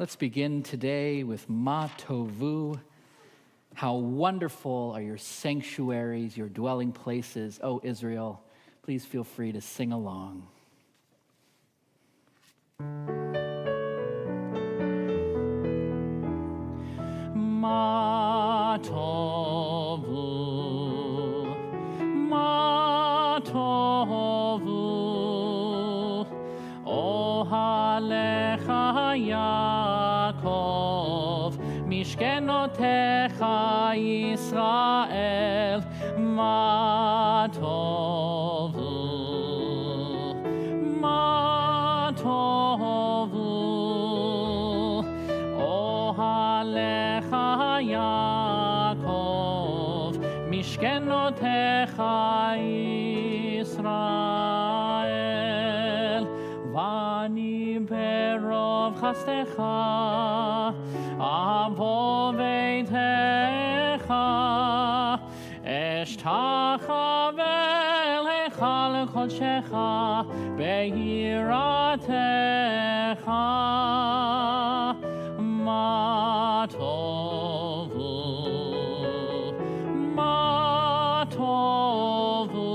Let's begin today with Ma Tovu. How wonderful are your sanctuaries, your dwelling places, O Israel. Please feel free to sing along. Ma Tovu, Ma Tovu, Ohalecha Yaakov, Mishkenotecha Yisrael, Ma Tovu, Ma Tovu, Ohalecha Yaakov, Mishkenotecha Yisrael, Vani berov chastecha, avo veitecha, eshtacha velechal kodshecha, beiratecha, ma tovu, ma tovu,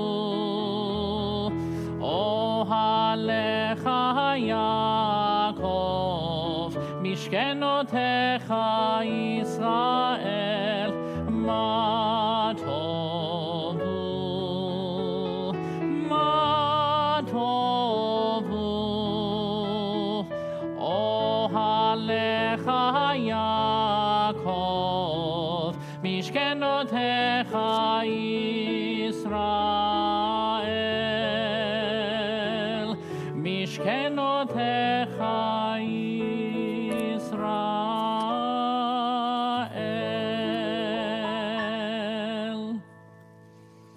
ohalecha Yaakov, Mishkenotecha Yisrael, Ma Tovu, Ma Tovu, Ohalecha Yaakov, Mishkenotecha Yisrael, Mishkenotecha Israel.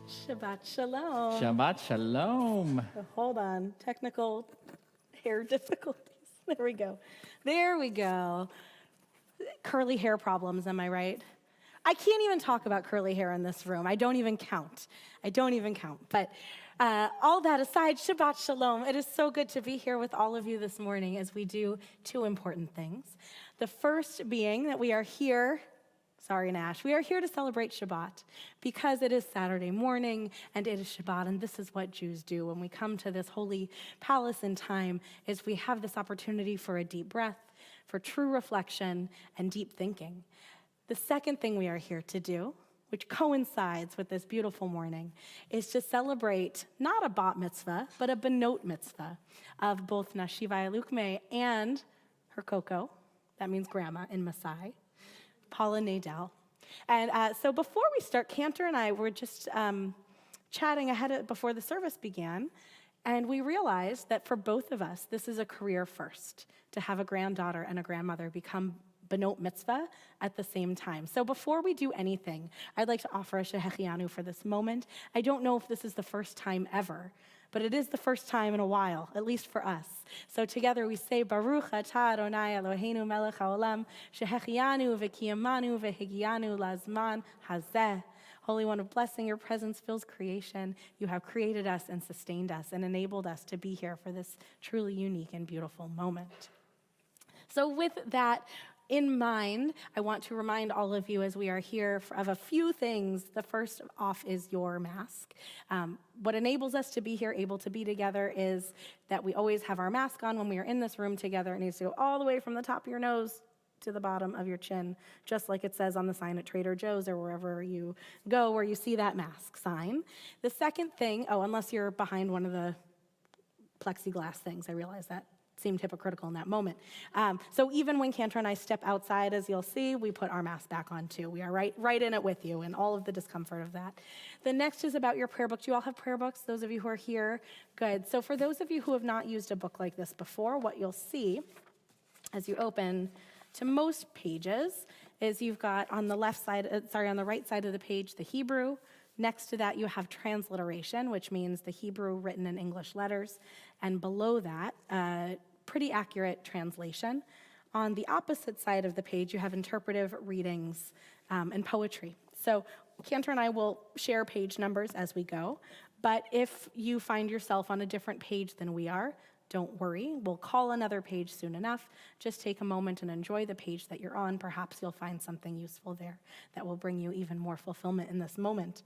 Shabbat Shalom. Shabbat Shalom. Hold on, technical hair difficulties. There we go. There we go. Curly hair problems, am I right? I can't even talk about curly hair in this room. I don't even count. But all that aside, Shabbat Shalom. It is so good to be here with all of you this morning as we do two important things. The first being that we are here, we are here to celebrate Shabbat because it is Saturday morning and it is Shabbat, and this is what Jews do when we come to this holy palace in time, is we have this opportunity for a deep breath, for true reflection and deep thinking. The second thing we are here to do, which coincides with this beautiful morning, is to celebrate not a bat mitzvah, but a benot mitzvah of both Nashivai Lukumay and her Coco, that means grandma in Maasai, Paula Nadal. And so before we start, Cantor and I were just chatting before the service began, and we realized that for both of us, this is a career first, to have a granddaughter and a grandmother become benot mitzvah at the same time. So before we do anything, I'd like to offer a shehechianu for this moment. I don't know if this is the first time ever, but it is the first time in a while, at least for us. So together we say, Baruch atah Adonai Eloheinu melech haolam, shehechianu v'kiyamanu v'higianu lazman hazeh. Holy One of blessing, your presence fills creation. You have created us and sustained us and enabled us to be here for this truly unique and beautiful moment. So with that in mind, I want to remind all of you as we are here of a few things. The first off is your mask. What enables us to be here, able to be together, is that we always have our mask on when we are in this room together. It needs to go all the way from the top of your nose to the bottom of your chin, just like it says on the sign at Trader Joe's or wherever you go where you see that mask sign. The second thing, unless you're behind one of the plexiglass things, I realize that seemed hypocritical in that moment. So even when Cantor and I step outside, as you'll see, we put our mask back on too. We are right in it with you and all of the discomfort of that. The next is about your prayer book. Do you all have prayer books? Those of you who are here? Good. So for those of you who have not used a book like this before, what you'll see as you open to most pages is you've got on the right side of the page, the Hebrew. Next to that, you have transliteration, which means the Hebrew written in English letters. And below that, pretty accurate translation. On the opposite side of the page, you have interpretive readings and poetry. So Cantor and I will share page numbers as we go, but if you find yourself on a different page than we are, Don't worry, we'll call another page soon enough. Just take a moment and enjoy the page that you're on. Perhaps you'll find something useful there that will bring you even more fulfillment in this moment.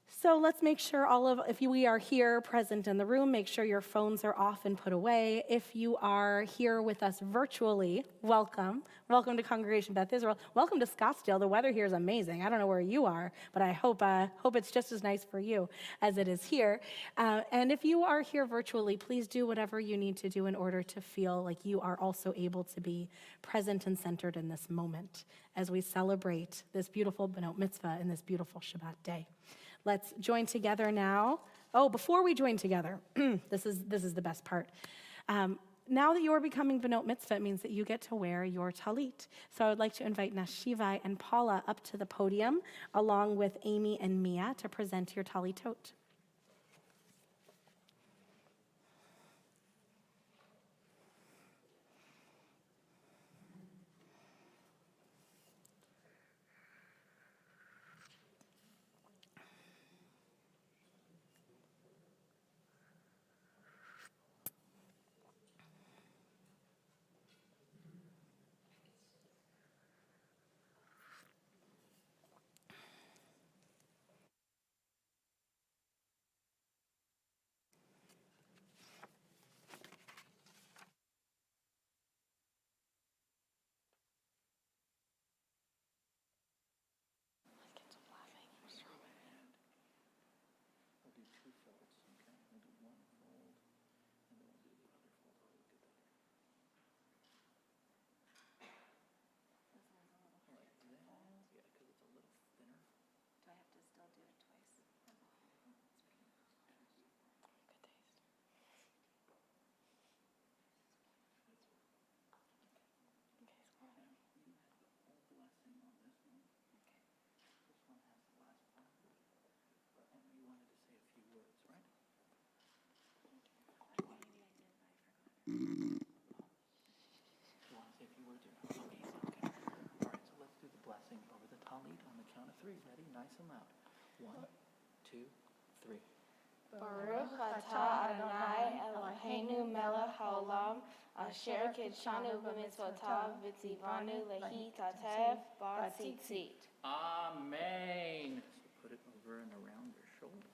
So let's make sure if we are here present in the room, make sure your phones are off and put away. If you are here with us virtually, welcome. Welcome to Congregation Beth Israel. Welcome to Scottsdale. The weather here is amazing. I don't know where you are, but I hope it's just as nice for you as it is here. And if you are here virtually, please do whatever you need to do in order to feel like you are also able to be present and centered in this moment as we celebrate this beautiful mitzvah and this beautiful Shabbat day. Let's join together now. Oh, before we join together, this is the best part. Now that you are becoming B'not Mitzvah, it means that you get to wear your talit. So I would like to invite Nashivai and Paula up to the podium, along with Amy and Mia, to present your talitot. Ready? Nice and loud. 1, 2, 3. Baruch atah Adonai Eloheinu melech haolam asher kidshanu b'mitzvotav v'tzivanu lehitatef b'tzitzit. Amen. So put it over and around your shoulder.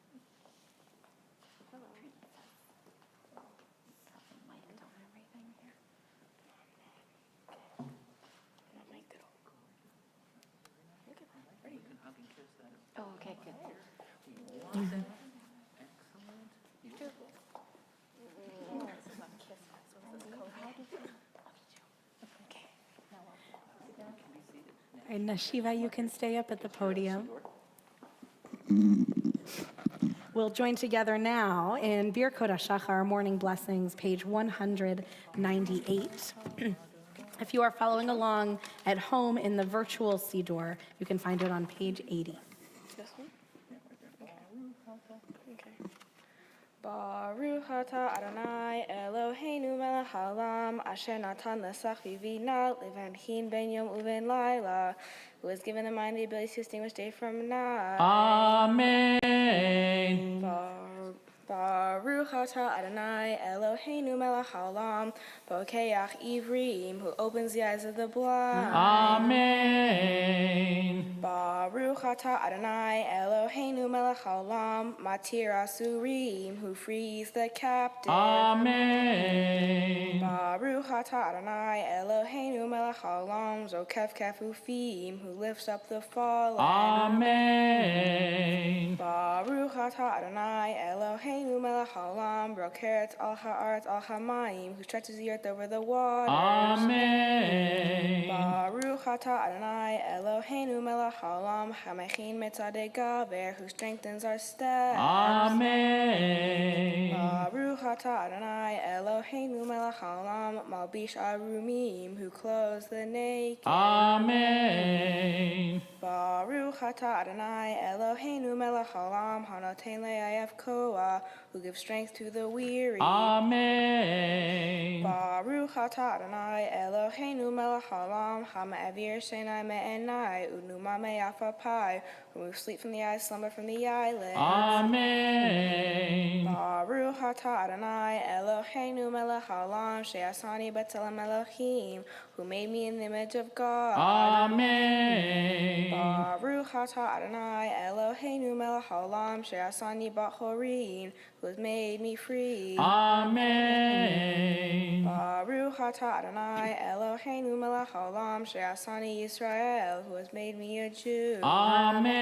Ready? You can hug and kiss that. Oh, okay, good. Excellent. All right, Nashiva, you can stay up at the podium. We'll join together now in Birkot HaShachar, Morning Blessings, page 198. If you are following along at home in the virtual Siddur, you can find it on page 80. This one? Okay. Baruch atah Adonai Eloheinu melech haolam asher natan lesach v'vina levanhin ben yom uven laila, who has given the mind the ability to distinguish day from night. Amen. Baruch atah Adonai Eloheinu melech haolam pokeach ivrim, who opens the eyes of the blind. Amen. Baruch atah Adonai Eloheinu melech haolam matir asurim, who frees the captive. Amen. Baruch atah Adonai Eloheinu melech haolam zokef kefufim, who lifts up the fallen. Amen. Baruch atah Adonai Eloheinu melech haolam brokeret al ha'aretz al hamayim, who stretches the earth over the waters. Amen. Baruch atah Adonai Eloheinu melech haolam hamechin mitzadei gaver, who strengthens our steps. Amen. Baruch atah Adonai Eloheinu melech haolam malbish arumim, who clothes the naked. Amen. Baruch atah Adonai Eloheinu melech haolam hanoten le'ayef koah, who gives strength to the weary. Amen. Baruch atah Adonai Eloheinu melech haolam hama'avir shenai me'enai unuma me'afapai, who removes sleep from the eyes, slumber from the eyelids. Amen. Baruch atah Adonai Eloheinu melech haolam she'asani b'tzelem Elohim, who made me in the image of God. Amen. Baruch atah Adonai Eloheinu melech haolam she'asani bat horin, who has made me free. Amen. Baruch atah Adonai Eloheinu melech haolam she'asani Yisrael, who has made me a Jew. Amen.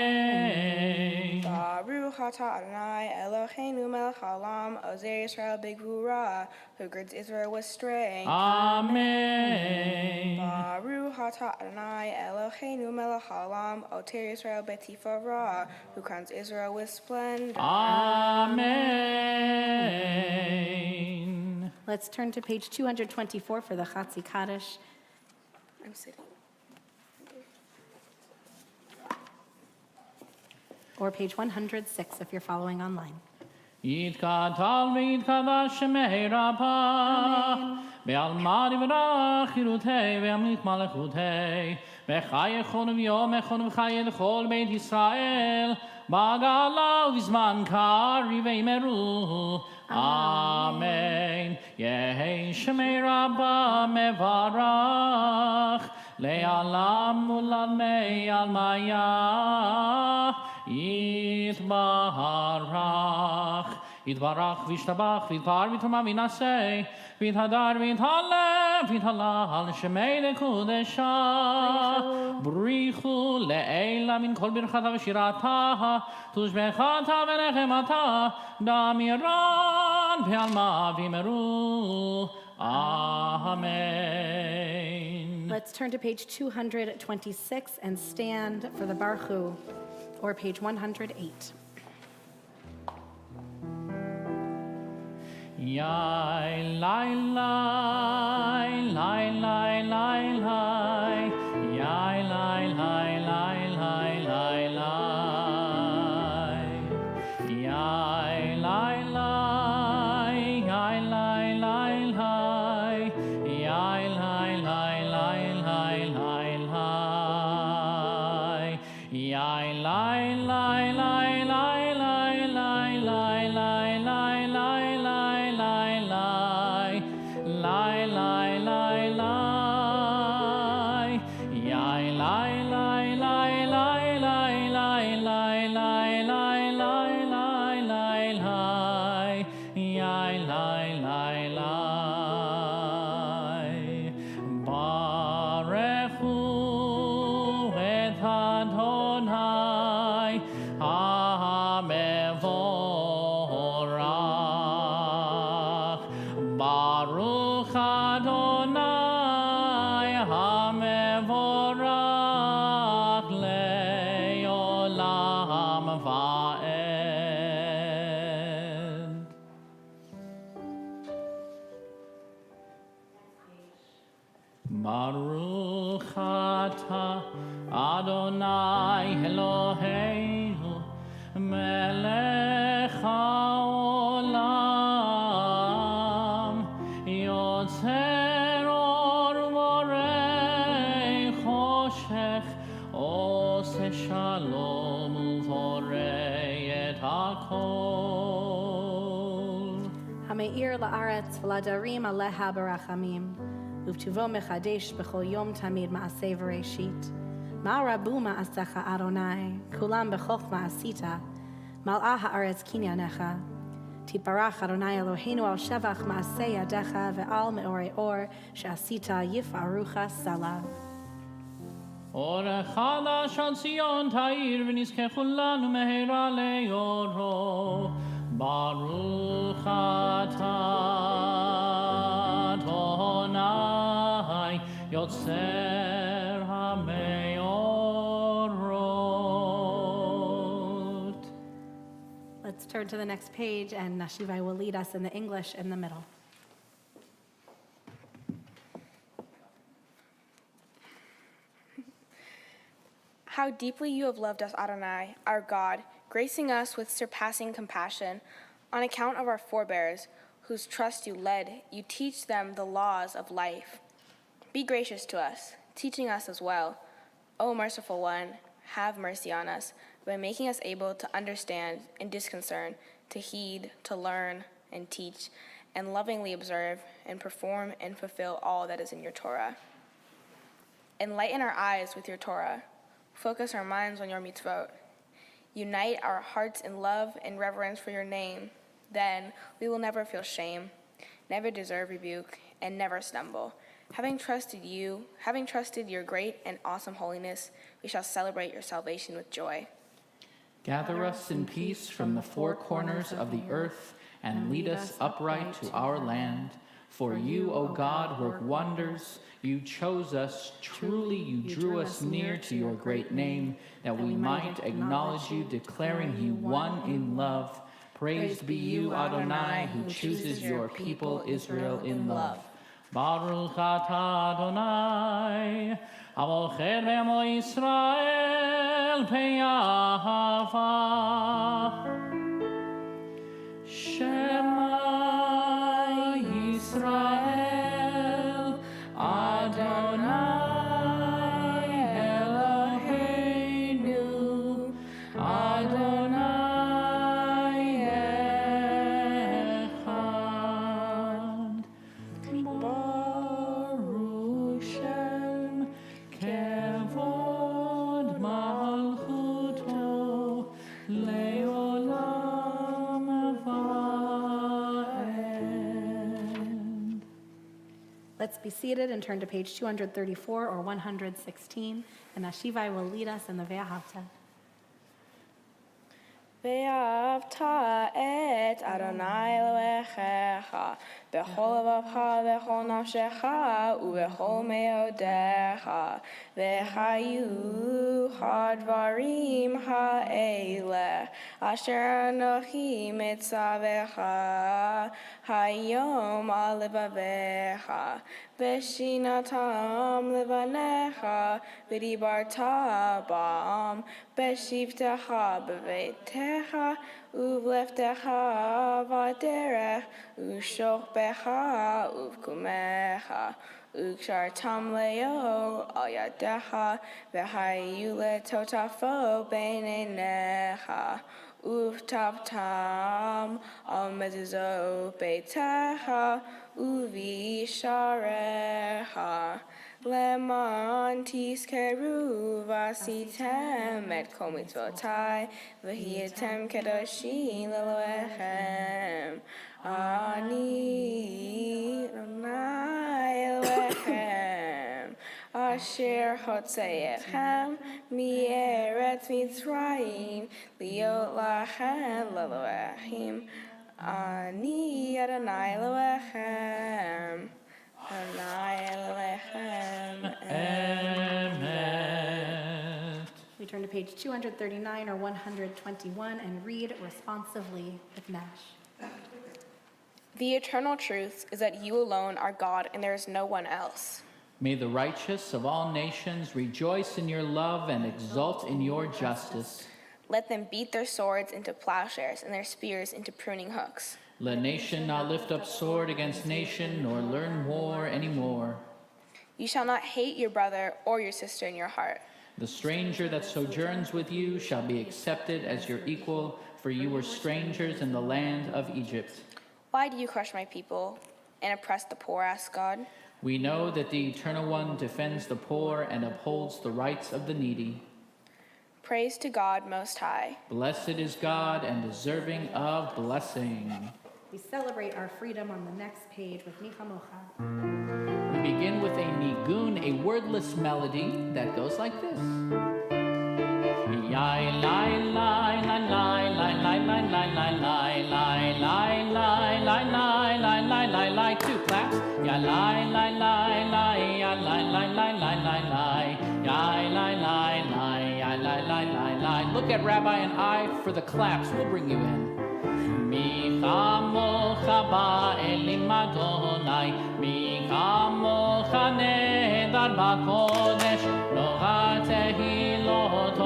Baruch atah Adonai Eloheinu melech haolam ozer Yisrael b'gvura, who girds Israel with strength. Amen. Baruch atah Adonai Eloheinu melech haolam oter Yisrael b'tifara, who crowns Israel with splendor. Amen. Let's turn to page 224 for the Chatzi Kaddish. I'm sitting. Or page 106 if you're following online. יתקטל ויתקדש שמי רבה, בעלמא דברה חירותי וימליך מלכותי, וחי יכול ויום יכול וחי לכל בית ישראל, בגלה ובזמן קריב ויאמרו, אמן. יהי שמי רבה מברך, לעלם ולעלמי עלמיה, יתברך. יתברך וישתבח ויתפאר ויתרומם וינשא ויתהדר ויתהלל ויתהלל שמי לקודשה בריחו לעילה מן כל ברכתה ושירתה תושבחתה ונחמתה דמירן בעלמא ויאמרו Amen. Let's turn to page 226 and stand for the Baruch, or page 108. Yai lai lai lai lai lai lai Yai lai lai lai lai lai lai Yai lai lai yai lai lai lai Yai lai lai lai lai lai lai Yai lai lai lai lai lai lai lai lai lai Baruch atah Adonai Eloheinu melech haolam yotzer or vorei choshech oseh shalom uvorei et hakol Hameir la'aretz v'ladarim aleha barachamim Uvtuvo mechadesh b'chol yom tamid ma'aseh v'reishit. Ma rabu ma'asecha Adonai, kulam b'chochma asita, mal'ah ha'aretz kinyanecha. Tiparach Adonai Eloheinu al shevach ma'aseh yadecha ve'al me'orei or she'asita yifarucha salah. Or chadash al Zion ta'ir v'nizkechu lanu mehera le'oro. Baruch atah Adonai Yotzer HaMeorot. Let's turn to the next page, and Nashivai will lead us in the English in the middle. How deeply you have loved us, Adonai, our God, gracing us with surpassing compassion. On account of our forebears, whose trust you led, you teach them the laws of life. Be gracious to us, teaching us as well. O merciful one, have mercy on us by making us able to understand and disconcern, to heed, to learn, and teach, and lovingly observe and perform and fulfill all that is in your Torah. Enlighten our eyes with your Torah. Focus our minds on your mitzvot. Unite our hearts in love and reverence for your name. Then we will never feel shame, never deserve rebuke, and never stumble. Having trusted your great and awesome holiness, we shall celebrate your salvation with joy. Gather us in peace from the four corners of the earth and lead us upright to our land. For you, O God, work wonders. You chose us. Truly, you drew us near to your great name, that we might acknowledge you, declaring you one in love. Praised be you, Adonai, who chooses your people, Israel, in love. Baruch atah Adonai, Avocher be'amo Yisrael pe'ahava. Shema Yisrael, Adonai Eloheinu, Adonai Echad. Baruch Shem Kevod Malchuto Leolam Vaed. Let's be seated and turn to page 234 or 116, and Nashivai will lead us in the Ve'ahavta. ואהבת את אדוני אלוהיך בכל לבבך ובכל נפשך ובכל מאודיך, וחיוך הדברים האלה אשר אנוכי מצווך היום על לבביך, ושינתם לבניך ודיברת בם בשבתך בביתך ובלכתך בדרך ושוכבך ובקומך, וקשרתם לאו על ידך, והיו לטוטפו בין עיניך, וכתבתם על מזוזות ביתך ובשעריך, למען תזכרו ועשיתם את כל מצוותיי, והייתם קדושים לאלוהיכם. אני אדוני אלוהיכם, אשר הוצא אתכם מארץ מצרים, להיות לכם לאלוהים. אני אדוני אלוהיכם. Adonai Elohim. Amen. We turn to page 239 or 121 and read responsively with Nash. The eternal truth is that you alone are God and there is no one else. May the righteous of all nations rejoice in your love and exult in your justice. Let them beat their swords into plowshares and their spears into pruning hooks. Let nation not lift up sword against nation, nor learn war anymore. You shall not hate your brother or your sister in your heart. The stranger that sojourns with you shall be accepted as your equal, for you were strangers in the land of Egypt. Why do you crush my people and oppress the poor, asked God? We know that the Eternal One defends the poor and upholds the rights of the needy. Praise to God Most High. Blessed is God and deserving of blessing. We celebrate our freedom on the next page with Nichamocha. We begin with a nigun, a wordless melody that goes like this. Yai lai lai lai lai lai lai lai lai lai lai lai lai lai lai lai lai lai lai lai. Two claps. Ya lai lai lai lai ya lai lai lai lai lai lai. Yai lai lai lai ya lai lai lai lai. Look at Rabbi and I for the claps. We'll bring you in. Mi chamocha ba'elim Adonai, mi chamocha nedar ba'kodesh, lo ha'tehilot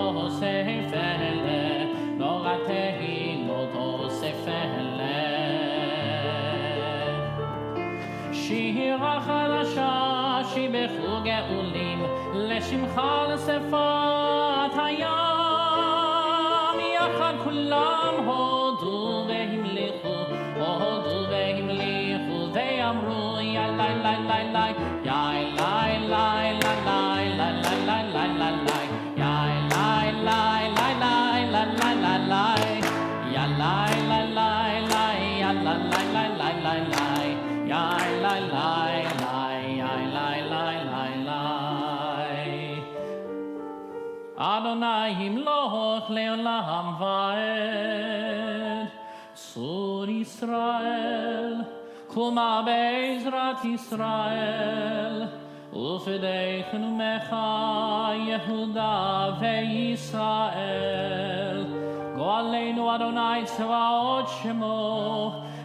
ימלכו גאולים, לשמחה לשפת הים, יחד כולם הודו והמליכו, ואמרו יאללה לי לי לי, יאללה לי לי לי לי לי לי לי לי, יאללה לי לי לי לי לי לי, יאללה לי לי לי, יאללה לי לי לי לי לי, יאללה לי לי, יאללה לי לי לי. אדוני ימלוך לעולם ועד, צור ישראל Lukumay Be'ezrat Yisrael, Ufedeichenu Mecha Yehuda ve'Yisrael, Go'aleinu Adonai Tzvaot Shemo,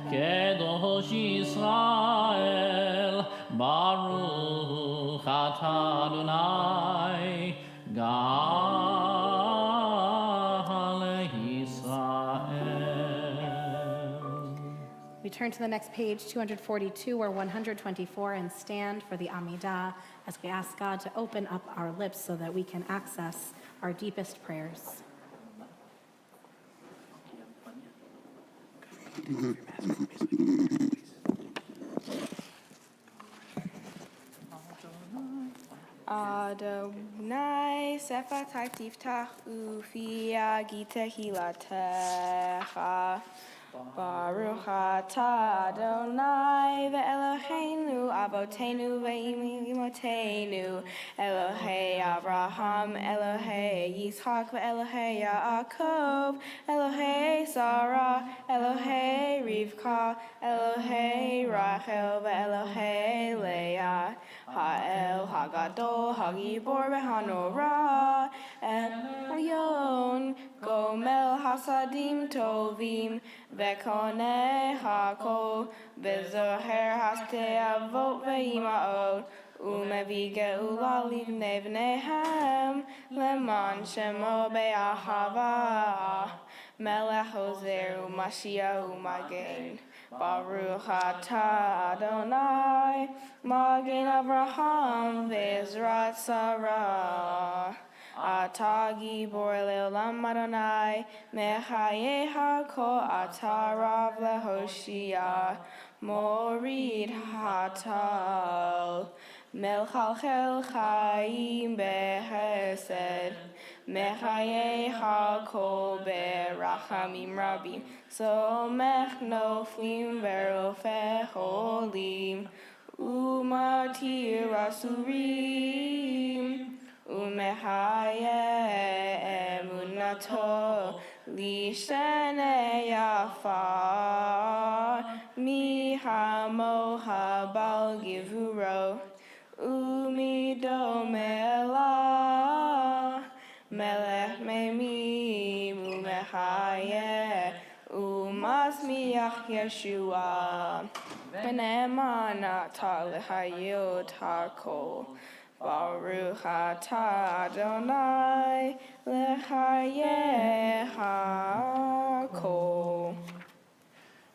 Kedosh Yisrael, Baruch Atah Adonai, Gal Yisrael. We turn to the next page, 242 or 124, and stand for the Amidah as we ask God to open up our lips so that we can access our deepest prayers. Adonai sefatai tiftach ufi agite hilatecha. Baruch atah Adonai ve'Eloheinu avotenu ve'imotenu Elohei Abraham, Elohei Yitzchak ve'Elohei Yaakov, Elohei Sarah, Elohei Rivka, Elohei Rachel ve'Elohei Leah, Ha'el Hagadol Hagibor ve'Hanorah, Elyon Gomel Hasadim Tovim Ve'koneh Hakol Ve'zoher Hastei Avot Ve'ima'ot Umevi Geula Livnei V'neihem Leman Shemo Be'ahava Melech Ozer U'Mashiach U'Magen Baruch atah Adonai Magen Avraham Ve'ezrat Sarah Atah Gibor Le'olam Adonai Mechayeh HaKol Atah Rav LeHoshia Morid Hatal Melchalchel Chaim Behesed Mechayeh HaKol Berachamim Rabim Somech Noflim Verofeh Holim Umatir Asurim Umehayeh emunato lishenei afar mihamo habal givuro umidomela melech memim umehayeh umasmiach Yeshua v'ne'emanata lehayot hakol Baruch atah Adonai lechayeh hakol.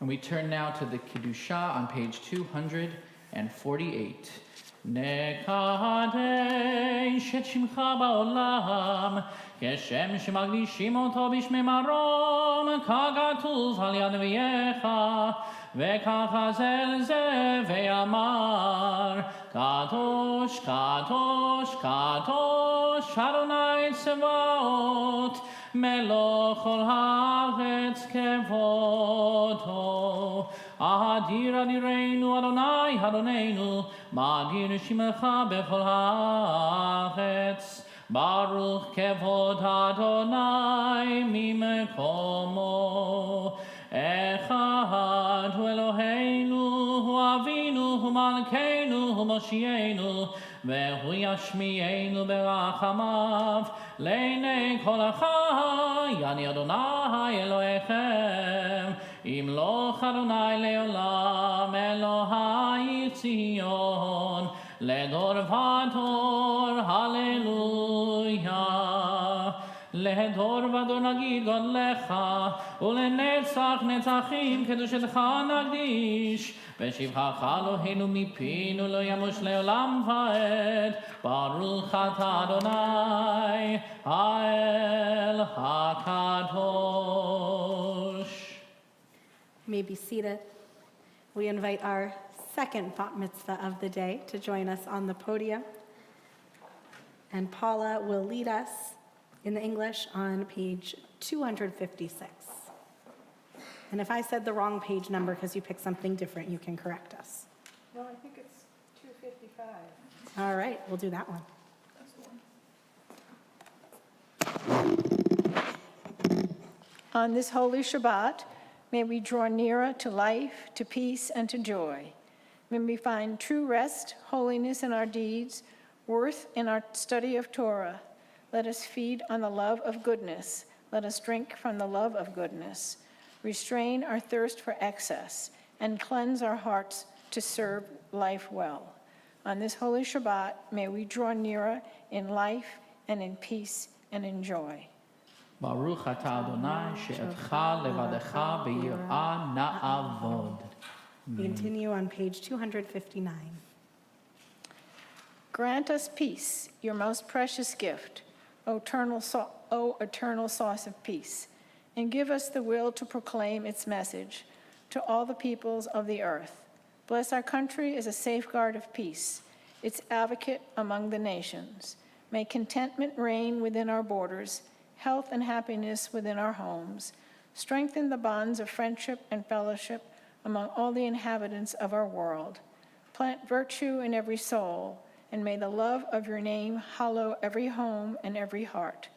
And we turn now to the Kedoshah on page 248. Nekadesh et shimcha ba'olam, keshem shemagdishim oto b'shmei marom, kagatuv al yad neviyecha, וכך זה ואמר קדוש קדוש קדוש אדוני צבאות מלוך כל הארץ כבודו אדיר אדירנו אדוני אדוננו מאדיר שמך בכל הארץ ברוך כבוד אדוני ממקומו אחד הוא אלוהינו, הוא אבינו, הוא מלכנו, הוא מושיענו, והוא ישמיענו ברחמיו, לעיני כל החי, אני אדוני אלוהיכם, ימלוך אדוני לעולם, אלוהי ציון, לדור ודור, הללויה. להדור ודור נגיד גודלך, ולנצח נצחים קדושתך נקדיש. בשבחך אלוהינו מפינו לא ימוש לעולם ועד. ברוך אתה אדוני האל הקדוש. You may be seated. We invite our second bat mitzvah of the day to join us on the podium. And Paula will lead us in the English on page 256. And if I said the wrong page number because you picked something different, you can correct us. No, I think it's 255. All right, we'll do that one. On this holy Shabbat, may we draw nearer to life, to peace, and to joy. May we find true rest, holiness in our deeds, worth in our study of Torah. Let us feed on the love of goodness. Let us drink from the love of goodness. Restrain our thirst for excess and cleanse our hearts to serve life well. On this holy Shabbat, may we draw nearer in life and in peace and in joy. Baruch atah Adonai she'etcha levadecha b'yirah na'avod. We continue on page 259. Grant us peace, your most precious gift, O eternal source of peace, and give us the will to proclaim its message to all the peoples of the earth. Bless our country as a safeguard of peace, its advocate among the nations. May contentment reign within our borders, health and happiness within our homes. Strengthen the bonds of friendship and fellowship among all the inhabitants of our world. Plant virtue in every soul, and may the love of your name hallow every home and every heart.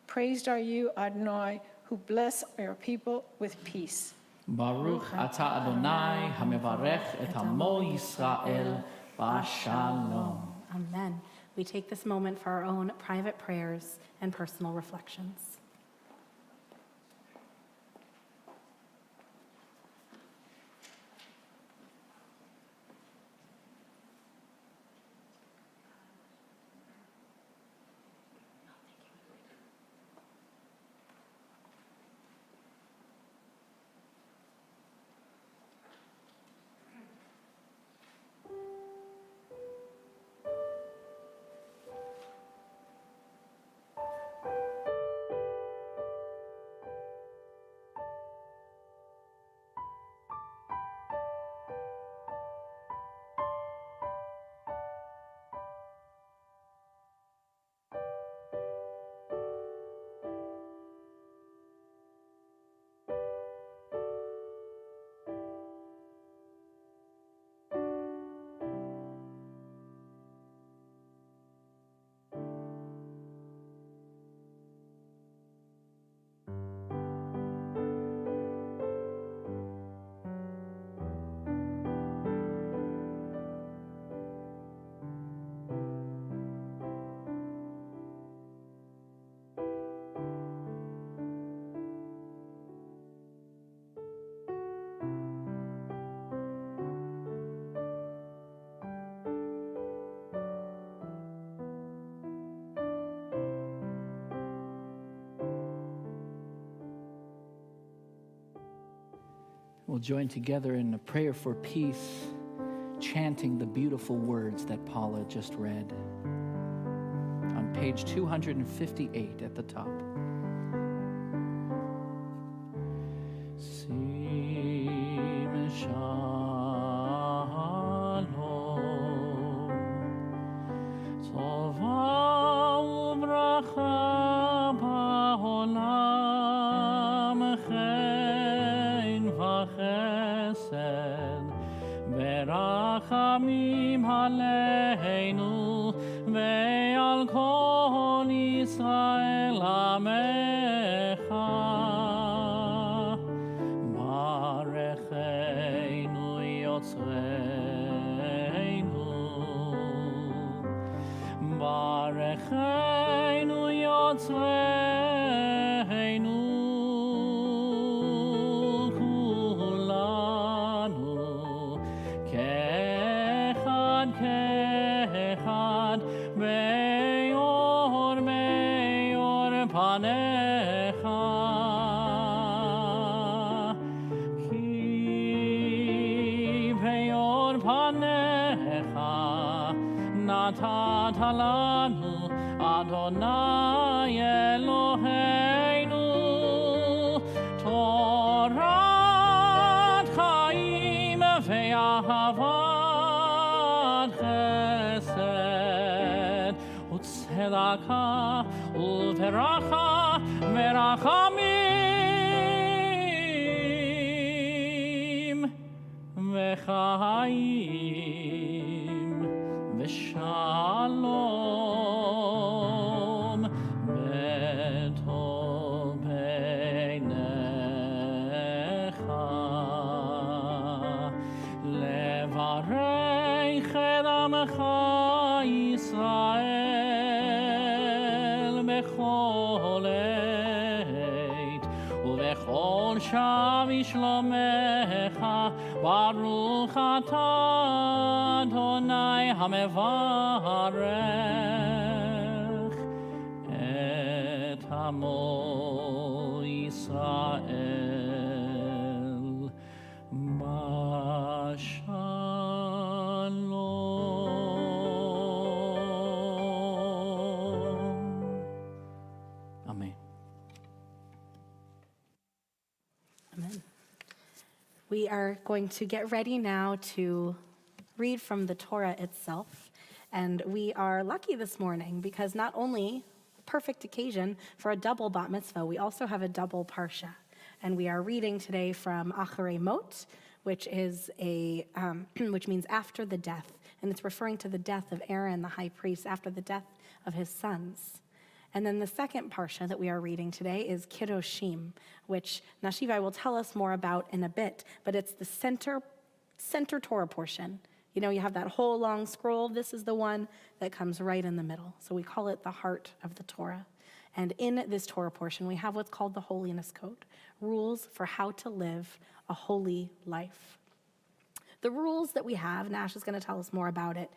Praised are you, Adonai, who bless your people with peace. Baruch atah Adonai hamevarech et amo Yisrael b'shalom. Amen. We take this moment for our own private prayers and personal reflections. We'll join together in a prayer for peace, chanting the beautiful words that Paula just read on page 258 at the top. Sim shalom, tova uvracha ba'olam, chesed verachamim aleinu ve'al kol Yisrael amecha. Barecheinu yotzreinu, barecheinu yotzreinu, panecha ki peor panecha natata lanu Adonai Eloheinu Torah chaim ve'ahavat chesed u'tzedaka u'veracha verachamim ve'chaim ve'shalom be'tov beinecha levarech et amecha Yisrael bechol eit ubechol sham yishlomecha baruch atah Adonai hamevarech et amo Yisrael Shalom. Amen. Amen. We are going to get ready now to read from the Torah itself. And we are lucky this morning because not only perfect occasion for a double bat mitzvah, we also have a double parsha. And we are reading today from Acharei Mot, which is which means after the death. And it's referring to the death of Aaron, the high priest, after the death of his sons. And then the second parsha that we are reading today is Kedoshim, which Nashivai will tell us more about in a bit, but it's the center Torah portion. You know, you have that whole long scroll. This is the one that comes right in the middle. So we call it the heart of the Torah. And in this Torah portion, we have what's called the Holiness Code, rules for how to live a holy life. The rules that we have, Nash is going to tell us more about it,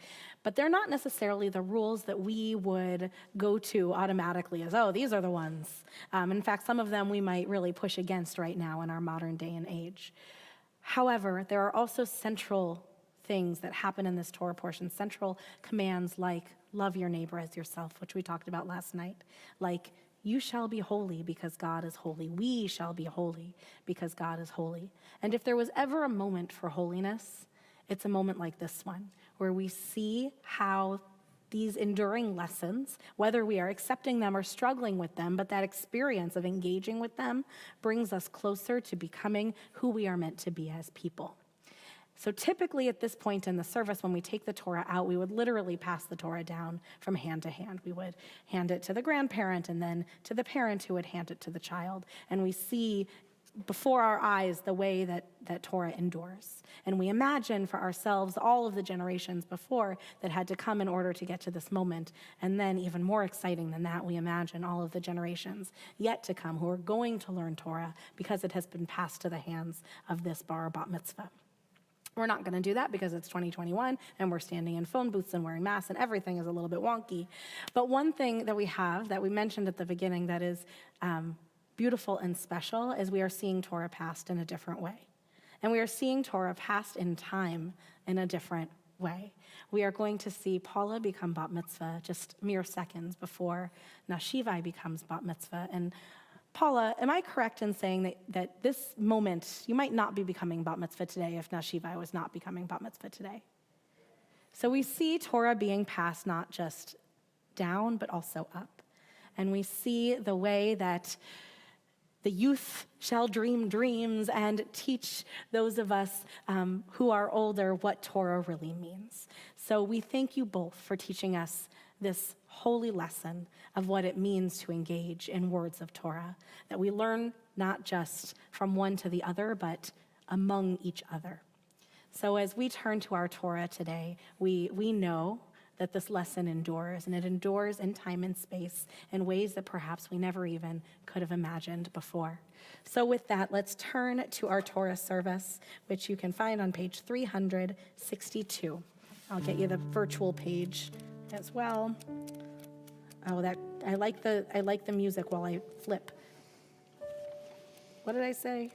but they're not necessarily the rules that we would go to automatically as, oh, these are the ones. In fact, some of them we might really push against right now in our modern day and age. However, there are also central things that happen in this Torah portion, central commands like love your neighbor as yourself, which we talked about last night, like you shall be holy because God is holy. We shall be holy because God is holy. And if there was ever a moment for holiness, it's a moment like this one, where we see how these enduring lessons, whether we are accepting them or struggling with them, but that experience of engaging with them brings us closer to becoming who we are meant to be as people. So typically at this point in the service, when we take the Torah out, we would literally pass the Torah down from hand to hand. We would hand it to the grandparent and then to the parent who would hand it to the child. And we see before our eyes the way that Torah endures. And we imagine for ourselves all of the generations before that had to come in order to get to this moment. And then even more exciting than that, we imagine all of the generations yet to come who are going to learn Torah because it has been passed to the hands of this bar bat mitzvah. We're not going to do that because it's 2021 and we're standing in phone booths and wearing masks and everything is a little bit wonky. But one thing that we have that we mentioned at the beginning that is beautiful and special is we are seeing Torah passed in a different way. And we are seeing Torah passed in time in a different way. We are going to see Paula become bat mitzvah just mere seconds before Nashivai becomes bat mitzvah. And Paula, am I correct in saying that this moment, you might not be becoming bat mitzvah today if Nashivai was not becoming bat mitzvah today? So we see Torah being passed not just down, but also up. And we see the way that the youth shall dream dreams and teach those of us who are older what Torah really means. So we thank you both for teaching us this holy lesson of what it means to engage in words of Torah, that we learn not just from one to the other, but among each other. So as we turn to our Torah today, we know that this lesson endures, and it endures in time and space in ways that perhaps we never even could have imagined before. So with that, let's turn to our Torah service, which you can find on page 362. I'll get you the virtual page as well. Oh, that I like the music while I flip. What did I say?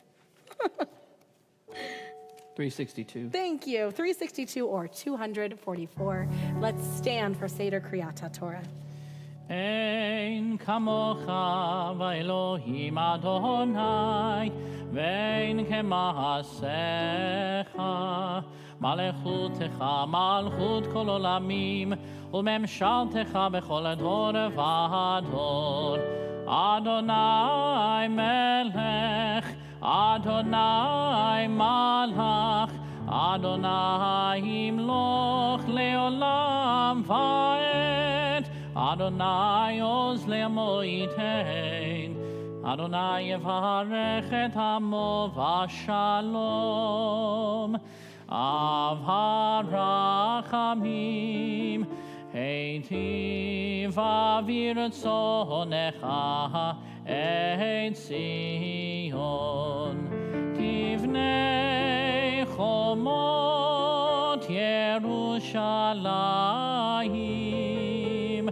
362. Thank you. 362 or 244. Let's stand for Seder Kriyat Torah. Ein kamocha v'Elohim Adonai, ve'ein kema'asecha, malechutecha malchut kol olamim, u'memshaltecha b'chol dor v'ador. Adonai melech, Adonai malach, Adonai imloch leolam va'ed. Adonai oz le'amoitein, Adonai yevarech et hamo v'shalom, av harachamim, heitiv avir tzonecha et Zion, tivnei chomot Yerushalayim,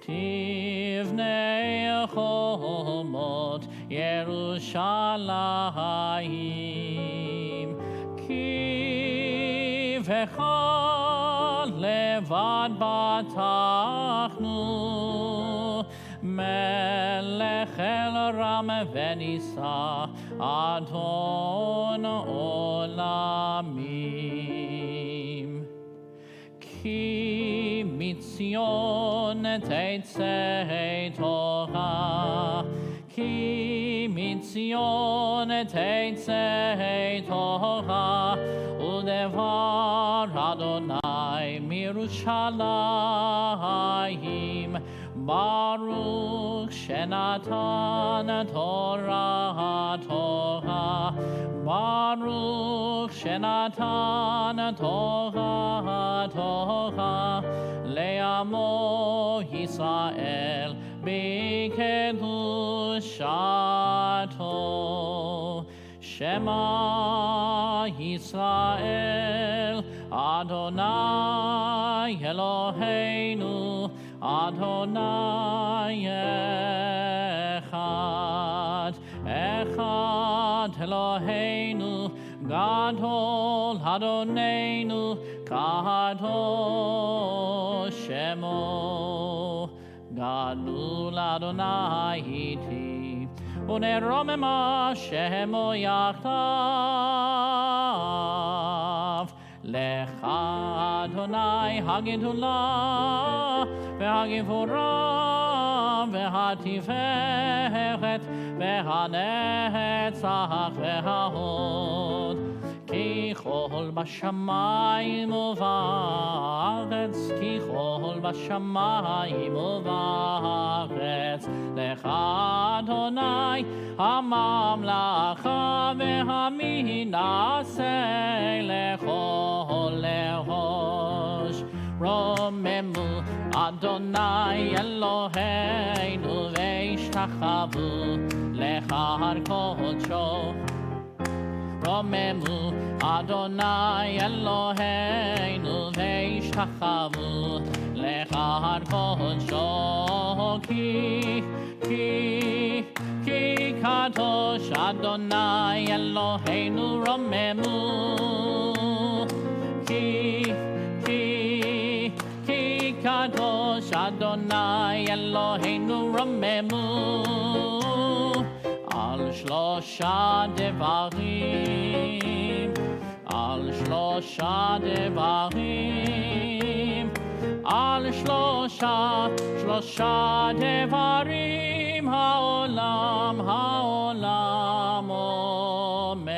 tivnei chomot Yerushalayim, ki v'chal levad batachnu, melech el ram v'nisa, adon olamim. Ki mitzion teitzei Torah, ki mitzion teitzei Torah, udevar Adonai mirushalayim, Baruch shenatan Torah Torah, Baruch shenatan Torah Torah, le'amo Yisrael b'kedushato. Shema Yisrael, Adonai Eloheinu, Adonai Echad, Echad Eloheinu, Gadol Adonenu, Kadosh Shemo, Gadol Adonai iti, Uneromema Shemo Yachtav, Lecha Adonai Hagidullah, Ve'hagivurah, Ve'hatiferet, Ve'hanetzach, Ve'hahod, Ki chol b'shamayim u'va'aretz, Ki chol b'shamayim u'va'aretz, Lecha Adonai hamamlacha ve'haminaseh lechol lehosh. Romemu Adonai Eloheinu ve'ishtachavu lecha har kodsho. Romemu Adonai Eloheinu ve'ishtachavu lecha har kodsho. Ki kadosh Adonai Eloheinu romemu. Ki kadosh Adonai Eloheinu romemu. Al shlosha devarim, al shlosha devarim, al shlosha devarim, haolam omed.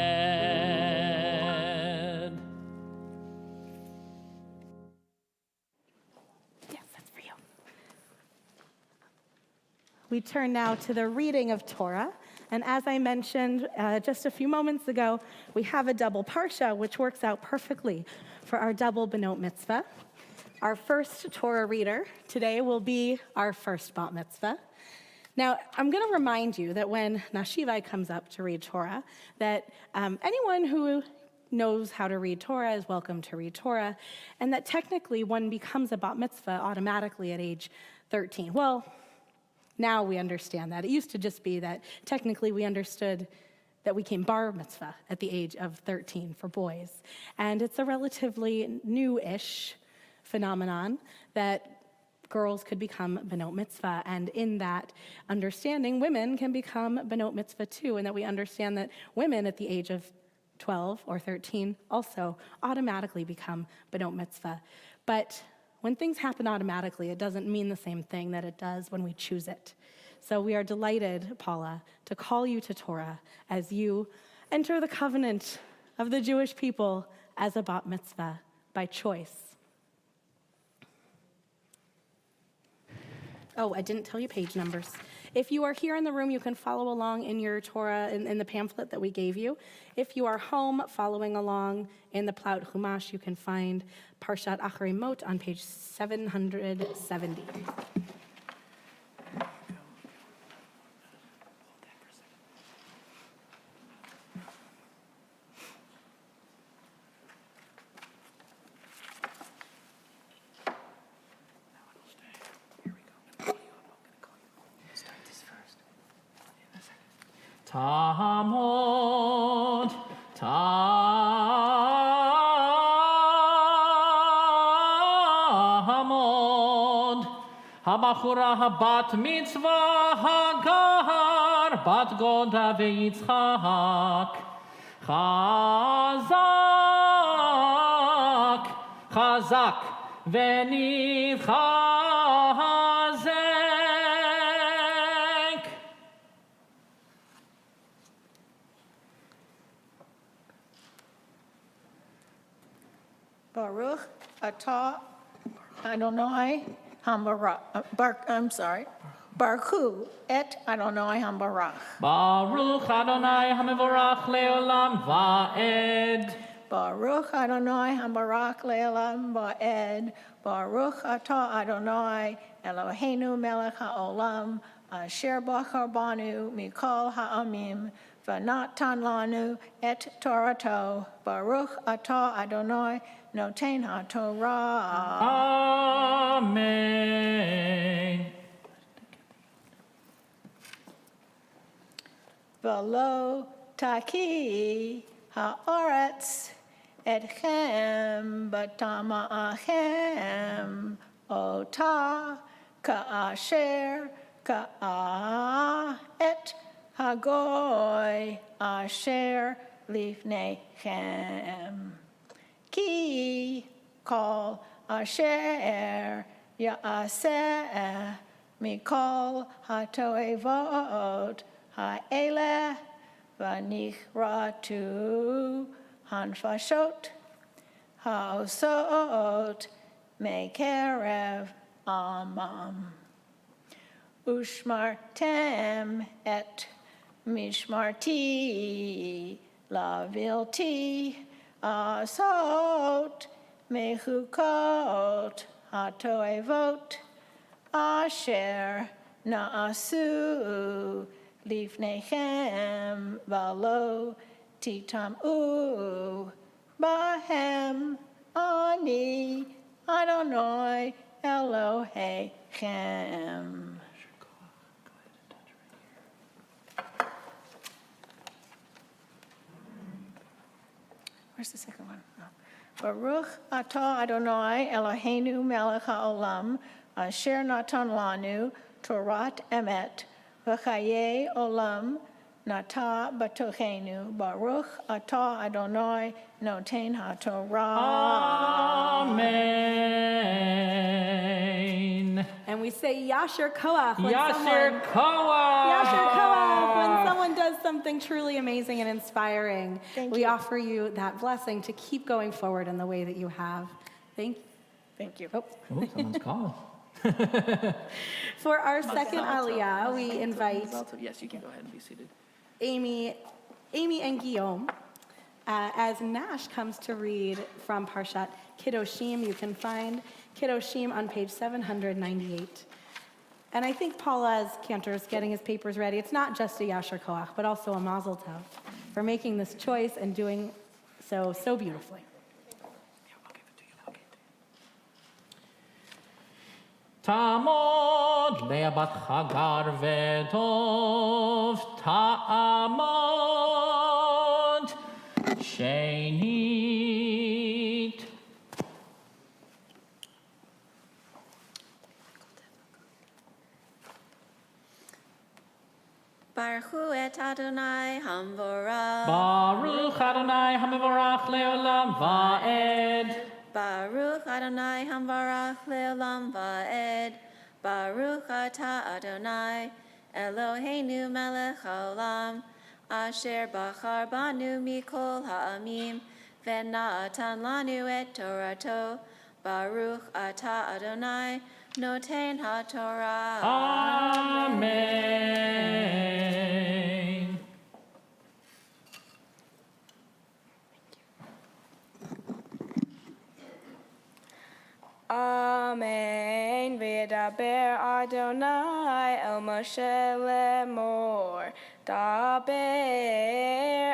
Yes, that's for you. We turn now to the reading of Torah. And as I mentioned just a few moments ago, we have a double parsha, which works out perfectly for our double Benot Mitzvah. Our first Torah reader today will be our first Bat Mitzvah. Now, I'm going to remind you that when Nashivai comes up to read Torah, that anyone who knows how to read Torah is welcome to read Torah, and that technically one becomes a Bat Mitzvah automatically at age 13. Well, Now we understand that. It used to just be that technically we understood that we came bar mitzvah at the age of 13 for boys. And it's a relatively new-ish phenomenon that girls could become benot mitzvah. And in that understanding, women can become benot mitzvah too, and that we understand that women at the age of 12 or 13 also automatically become benot mitzvah. But when things happen automatically, it doesn't mean the same thing that it does when we choose it. So we are delighted, Paula, to call you to Torah as you enter the covenant of the Jewish people as a bat mitzvah by choice. Oh, I didn't tell you page numbers. If you are here in the room, you can follow along in your Torah, in the pamphlet that we gave you. If you are home following along in the Plaut Chumash, you can find Parshat Acharei Mot on page 770. Tamod, Tamod, Habachura habat mitzvah hagar, bat goda veyitzchak, Chazak, Chazak, v'nitchazek. Baruch atah Adonai hambarach. Baruch et Adonai hambarach. Baruch Adonai HaMevorach Leolam Va'ed. Baruch Adonai hambarach le'olam va'ed. Baruch atah Adonai Eloheinu melech ha'olam asher bachar banu mikol ha'amim v'natan lanu et Torato. Baruch atah Adonai noten ha'Torah. Amen. V'lo taki ha'oretz etchem b'tama'achem ota ka'asher ka'et hagoy asher lifnechem. Ki kol asher ya'aseh mikol ha'toevot ha'eleh v'nichratu hanfashot ha'osot mekerev amam. Ushmartem et mishmarti lavilti asot mechukot ha'toevot asher na'asu lifnechem v'lo titam'u bahem ani Adonai Elohechem. Where's the second one? Oh. Baruch atah Adonai Eloheinu melech ha'olam asher natan lanu Torat emet v'chayei olam nata batochenu. Baruch atah Adonai noten ha'Torah. Amen. And we say Yasher Koach when Yasher Koach. Yasher Koach when someone does something truly amazing and inspiring. Thank we you. offer you that blessing to keep going forward in the way that you have. Thank you. Oh, Oh, someone's calling. For our second aliyah, we invite Yes, you can go ahead and be seated. Amy and Guillaume. As Nash comes to read from Parshat Kedoshim, you can find Kedoshim on page 798. And I think Paula, as Cantor, is getting his papers ready. It's not just a Yasher Koach, but also a Mazel Tov for making this choice and doing so beautifully. Tamod le'abat chagar v'tov ta'amod shenit. Baruch hu et Adonai Hamvorach. Baruch Adonai hamivorach le'olam va'ed. Baruch Adonai Hamvorach le'olam va'ed. Baruch atah Adonai Eloheinu melech haolam asher bachar banu mikol ha'amim v'na'atan lanu et Torato. Baruch atah Adonai noten ha'Torah. Amen. Amen. V'yedaber Adonai el Moshe lemor. Daber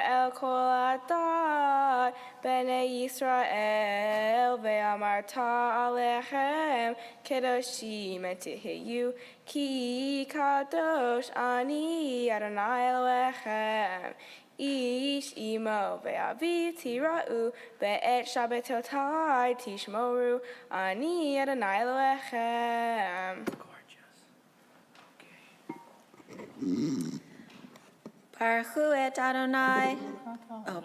el kol adad bnei Yisrael ve'amarta alechem kedoshim tihiyu ki kadosh ani Adonai Elohechem. Ish imo ve'aviv tira'u ve'et shabbatotai tishmoru ani Adonai Elohechem. Baruch hu et Adonai,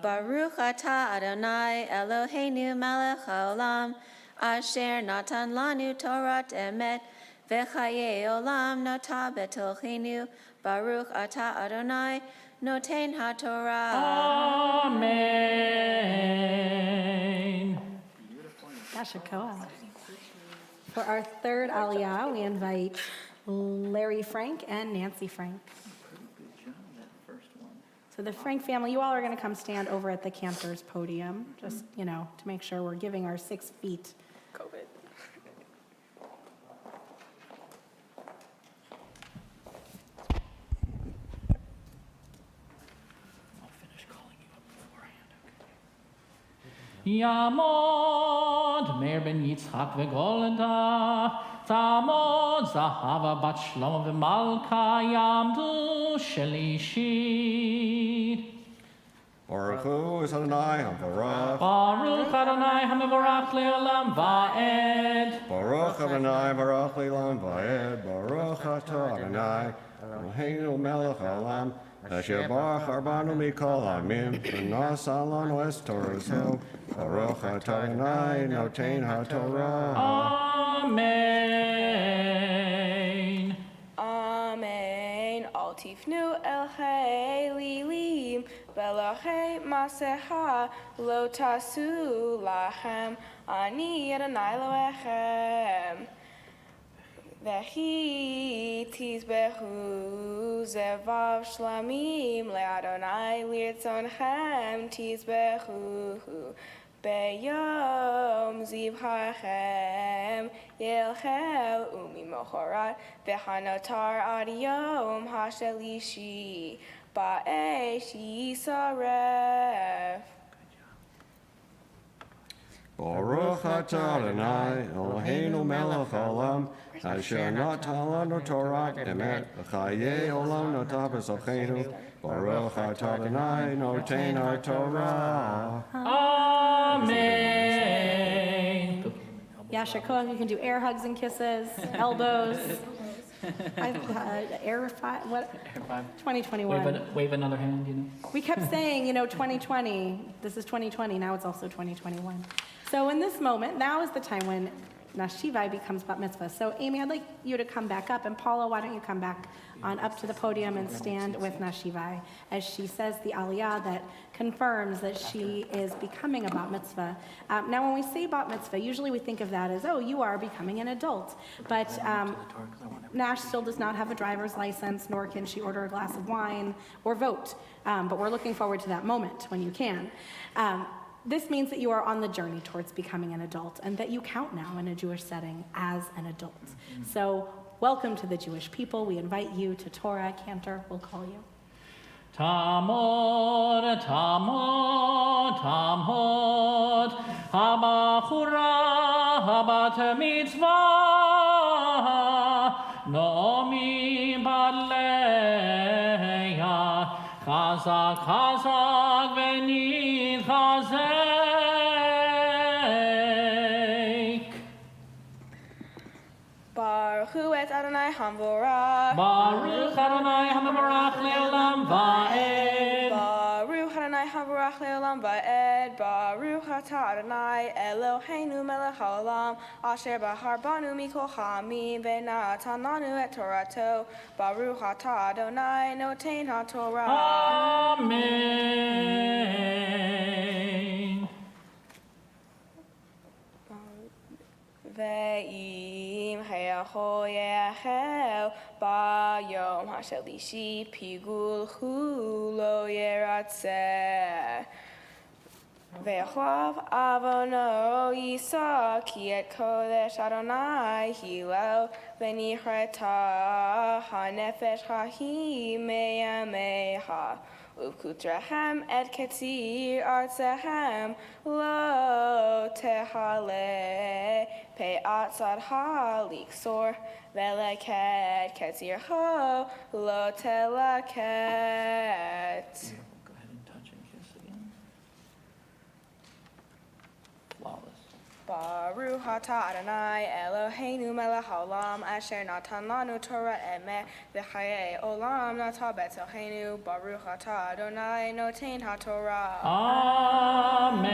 Baruch atah Adonai Eloheinu melech haolam, asher natan lanu Torat emet, v'chaye olam nota betochenu. Baruch atah Adonai noten ha'Torah. Amen. Yashakoah. For our third aliyah, we invite Larry Frank and Nancy Frank. So the Frank family, you all are going to come stand over at the Cantor's podium, just, to make sure we're giving our 6 feet. COVID. I'll finish calling you up beforehand. Yamod Meir ben Yitzchak v'Golda, Tamod Zahava bat Shlomo v'Malka Yamdu Shelishit. Baruch hu es Adonai Hamvorach. Baruch Adonai hamivorach le'olam va'ed. Baruch Adonai Barach Le'olam Va'ed. Baruch atah Adonai Eloheinu melech haolam asher bachar banu mikol ha'amim v'na'asan lanu es Torato. Baruch atah Adonai noten ha'Torah. Amen. Amen. Al tifnu el lilim belachei maseha lo tasu lachem ani Adonai Elohechem. Vehi tizbehu zevav shlamim le'Adonai lirtzonchem tizbehu beyom zivhachem yelchel umimochorat v'hanotar ad yom hashelishi ba'esh yisaref. Baruch atah Adonai Eloheinu melech haolam asher natan lanu Torah emet v'chaye olam nota b'zochenu. Baruch atah Adonai noten ha'Torah. Amen. Yashakoah, you can do air hugs and kisses, elbows. Air five, what? 2021. Wave another hand, We kept saying, 2020, this is 2020, now it's also 2021. So in this moment, now is the time when Nashivai becomes bat mitzvah. So Amy, I'd like you to come back up, and Paula, why don't you come back on up to the podium and stand with Nashivai as she says the aliyah that confirms that she is becoming a bat mitzvah. Now when we say bat mitzvah, usually we think of that as, oh, you are becoming an adult. But Nash still does not have a driver's license, nor can she order a glass of wine or vote. But we're looking forward to that moment when you can. This means that you are on the journey towards becoming an adult and that you count now in a Jewish setting as an adult. So welcome to the Jewish people. We invite you to Torah. Cantor will call you. Tamod, tamod, tamod, habachura, habat mitzvah, Naomi bat Leah, Chazak, Chazak, Venid Chazek. Baruch Hu et Adonai Hamvorach. Baruch Adonai Hamavarach Le'olam Va'ed. Baruch Adonai Hamvorach Le'olam Va'ed. Baruch Atah Adonai Eloheinu melech haolam asher bahar banu mikol ha'amim ve'natan lanu et Torato. Baruch Atah Adonai noten ha'Torah. Amen. Ve'im hayachol yachel ba'yom ha'shelishi pigul hu lo yeratzeh. Ve'achlav avono yisa ki et kodesh Adonai hilo v'nichreta ha'nefesh ha'hi me'yameha. U'kutrahem et ketzir artzehem lo tehale pe'at tzadha liksor ve'leket ketzir ho lo telaket. Go ahead and touch and kiss again. Flawless. Baruch atah Adonai Eloheinu melech haolam asher natan lanu Torah emet v'chayei olam nata b'tzelchenu. Baruch atah Adonai noten ha'Torah. Amen.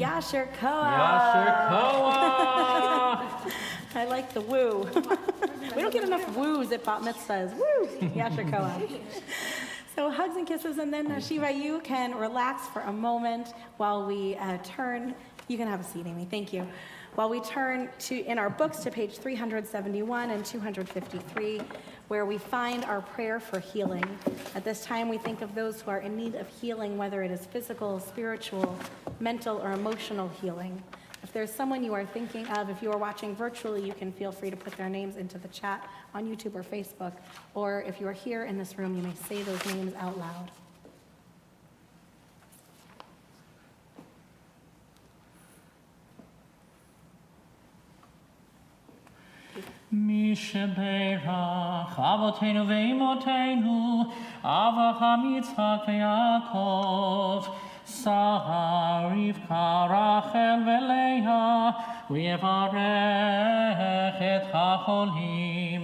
Yasher Koach. Yasher Koach. I like the woo. We don't get enough woos at bat mitzvahs. Woo! Yasher Koach. So hugs and kisses, and then Nashivai, you can relax for a moment while we turn. You can have a seat, Amy. Thank you. While we turn to in our books to page 371 and 253, where we find our prayer for healing. At this time, we think of those who are in need of healing, whether it is physical, spiritual, mental, or emotional healing. If there's someone you are thinking of, if you are watching virtually, you can feel free to put their names into the chat on YouTube or Facebook. Or if you are here in this room, you may say those names out loud. Misheberach Avotenu ve'imotenu Avraham Yitzchak ve'Yaakov Sarah Rivka Rachel ve'Leah V'yevarech et ha'cholim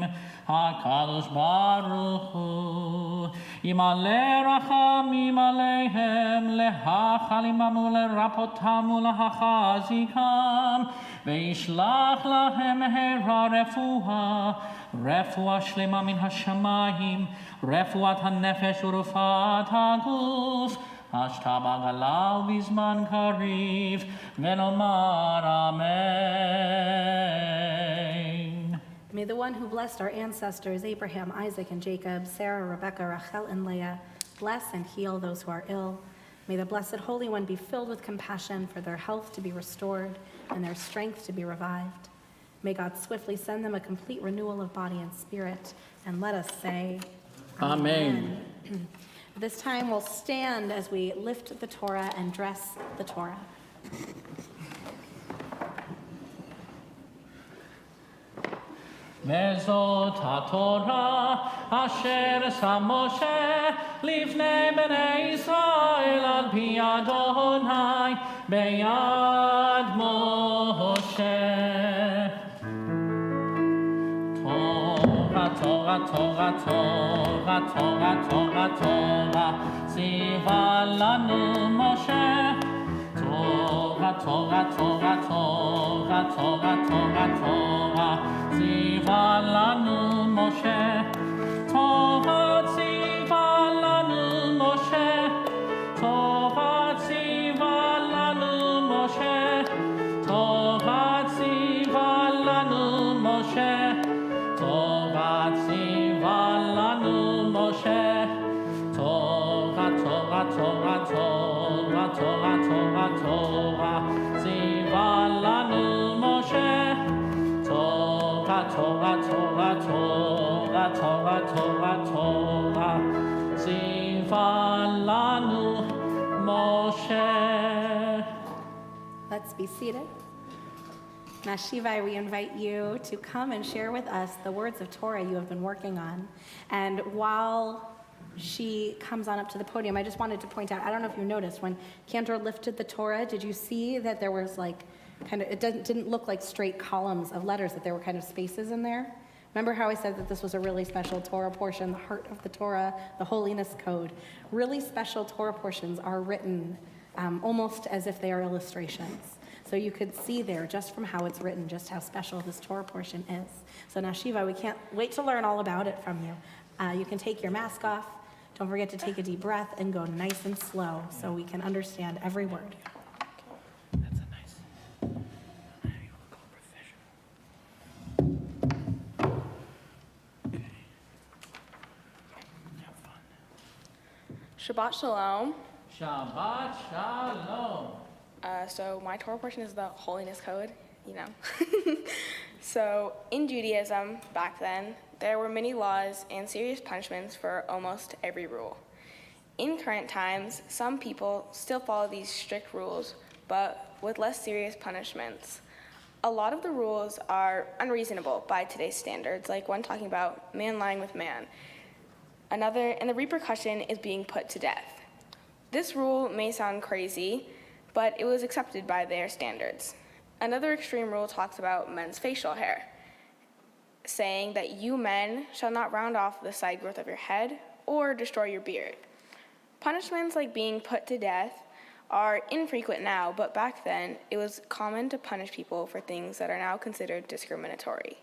HaKadosh Baruch Hu Yimale rachamim aleihem lehachalim amu lerapotam ulahachazikam ve'ishlach lahem hera refuah shlema min hashamayim refuat hanefesh urufat haguf Hashtaba galau bizman kariv venomar amen. May the one who blessed our ancestors, Abraham, Isaac, and Jacob, Sarah, Rebekah, Rachel, and Leah, bless and heal those who are ill. May the Blessed Holy One be filled with compassion for their health to be restored and their strength to be revived. May God swiftly send them a complete renewal of body and spirit. And let us say, Amen. This time we'll stand as we lift the Torah and dress the Torah. Vezot HaTorah asher sa Moshe lifnei bnei Yisrael al pi Adonai beyad Moshe. Torah, Torah, Torah, Torah, Torah, Torah, Torah, tziva lanu Moshe. Torah, Torah, Torah, Torah, Torah, Torah, Torah, tziva lanu Moshe. Torah, tziva lanu Moshe. Torah, tziva lanu Moshe. Torah, tziva lanu Moshe. Torah, tziva lanu Moshe. Torah, Torah, Torah, Torah, Torah, Torah, Torah, tziva lanu Moshe. Torah, Torah, Torah, Torah, Torah, Torah, Torah, tziva lanu Moshe. Let's be seated. Nashivai, we invite you to come and share with us the words of Torah you have been working on. And while she comes on up to the podium, I just wanted to point out, I don't know if you noticed, when Cantor lifted the Torah, did you see that there was like kind of, it didn't look like straight columns of letters, that there were kind of spaces in there? Remember how I said that this was a really special Torah portion, the heart of the Torah, the holiness code? Really special Torah portions are written almost as if they are illustrations. So you could see there, just from how it's written, just how special this Torah portion is. So Nashivai, we can't wait to learn all about it from you. You can take your mask off. Don't forget to take a deep breath and go nice and slow so we can understand every word. That's a nice. You look all professional. Okay. Have fun. Shabbat Shalom. Shabbat Shalom. So my Torah portion is the holiness code, you know. So in Judaism, back then, there were many laws and serious punishments for almost every rule. In current times, some people still follow these strict rules, but with less serious punishments. A lot of the rules are unreasonable by today's standards, like one talking about man lying with man. Another, and the repercussion is being put to death. This rule may sound crazy, but it was accepted by their standards. Another extreme rule talks about men's facial hair, saying that you men shall not round off the side growth of your head or destroy your beard. Punishments like being put to death are infrequent now, but back then it was common to punish people for things that are now considered discriminatory.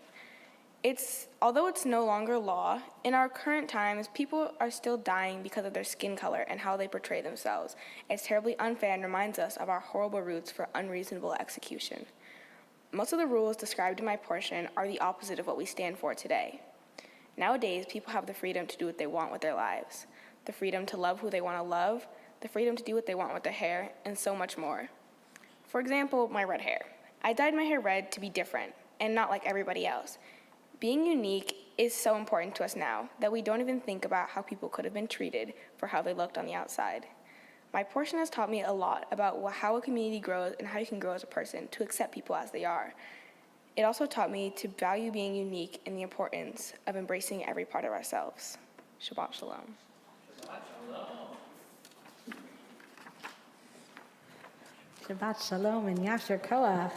Although it's no longer law, in our current times, people are still dying because of their skin color and how they portray themselves. It's terribly unfair and reminds us of our horrible roots for unreasonable execution. Most of the rules described in my portion are the opposite of what we stand for today. Nowadays, people have the freedom to do what they want with their lives, the freedom to love who they want to love, the freedom to do what they want with their hair, and so much more. For example, my red hair. I dyed my hair red to be different and not like everybody else. Being unique is so important to us now that we don't even think about how people could have been treated for how they looked on the outside. My portion has taught me a lot about how a community grows and how you can grow as a person to accept people as they are. It also taught me to value being unique and the importance of embracing every part of ourselves. Shabbat Shalom. Shabbat Shalom. Shabbat Shalom and Yasher Koach.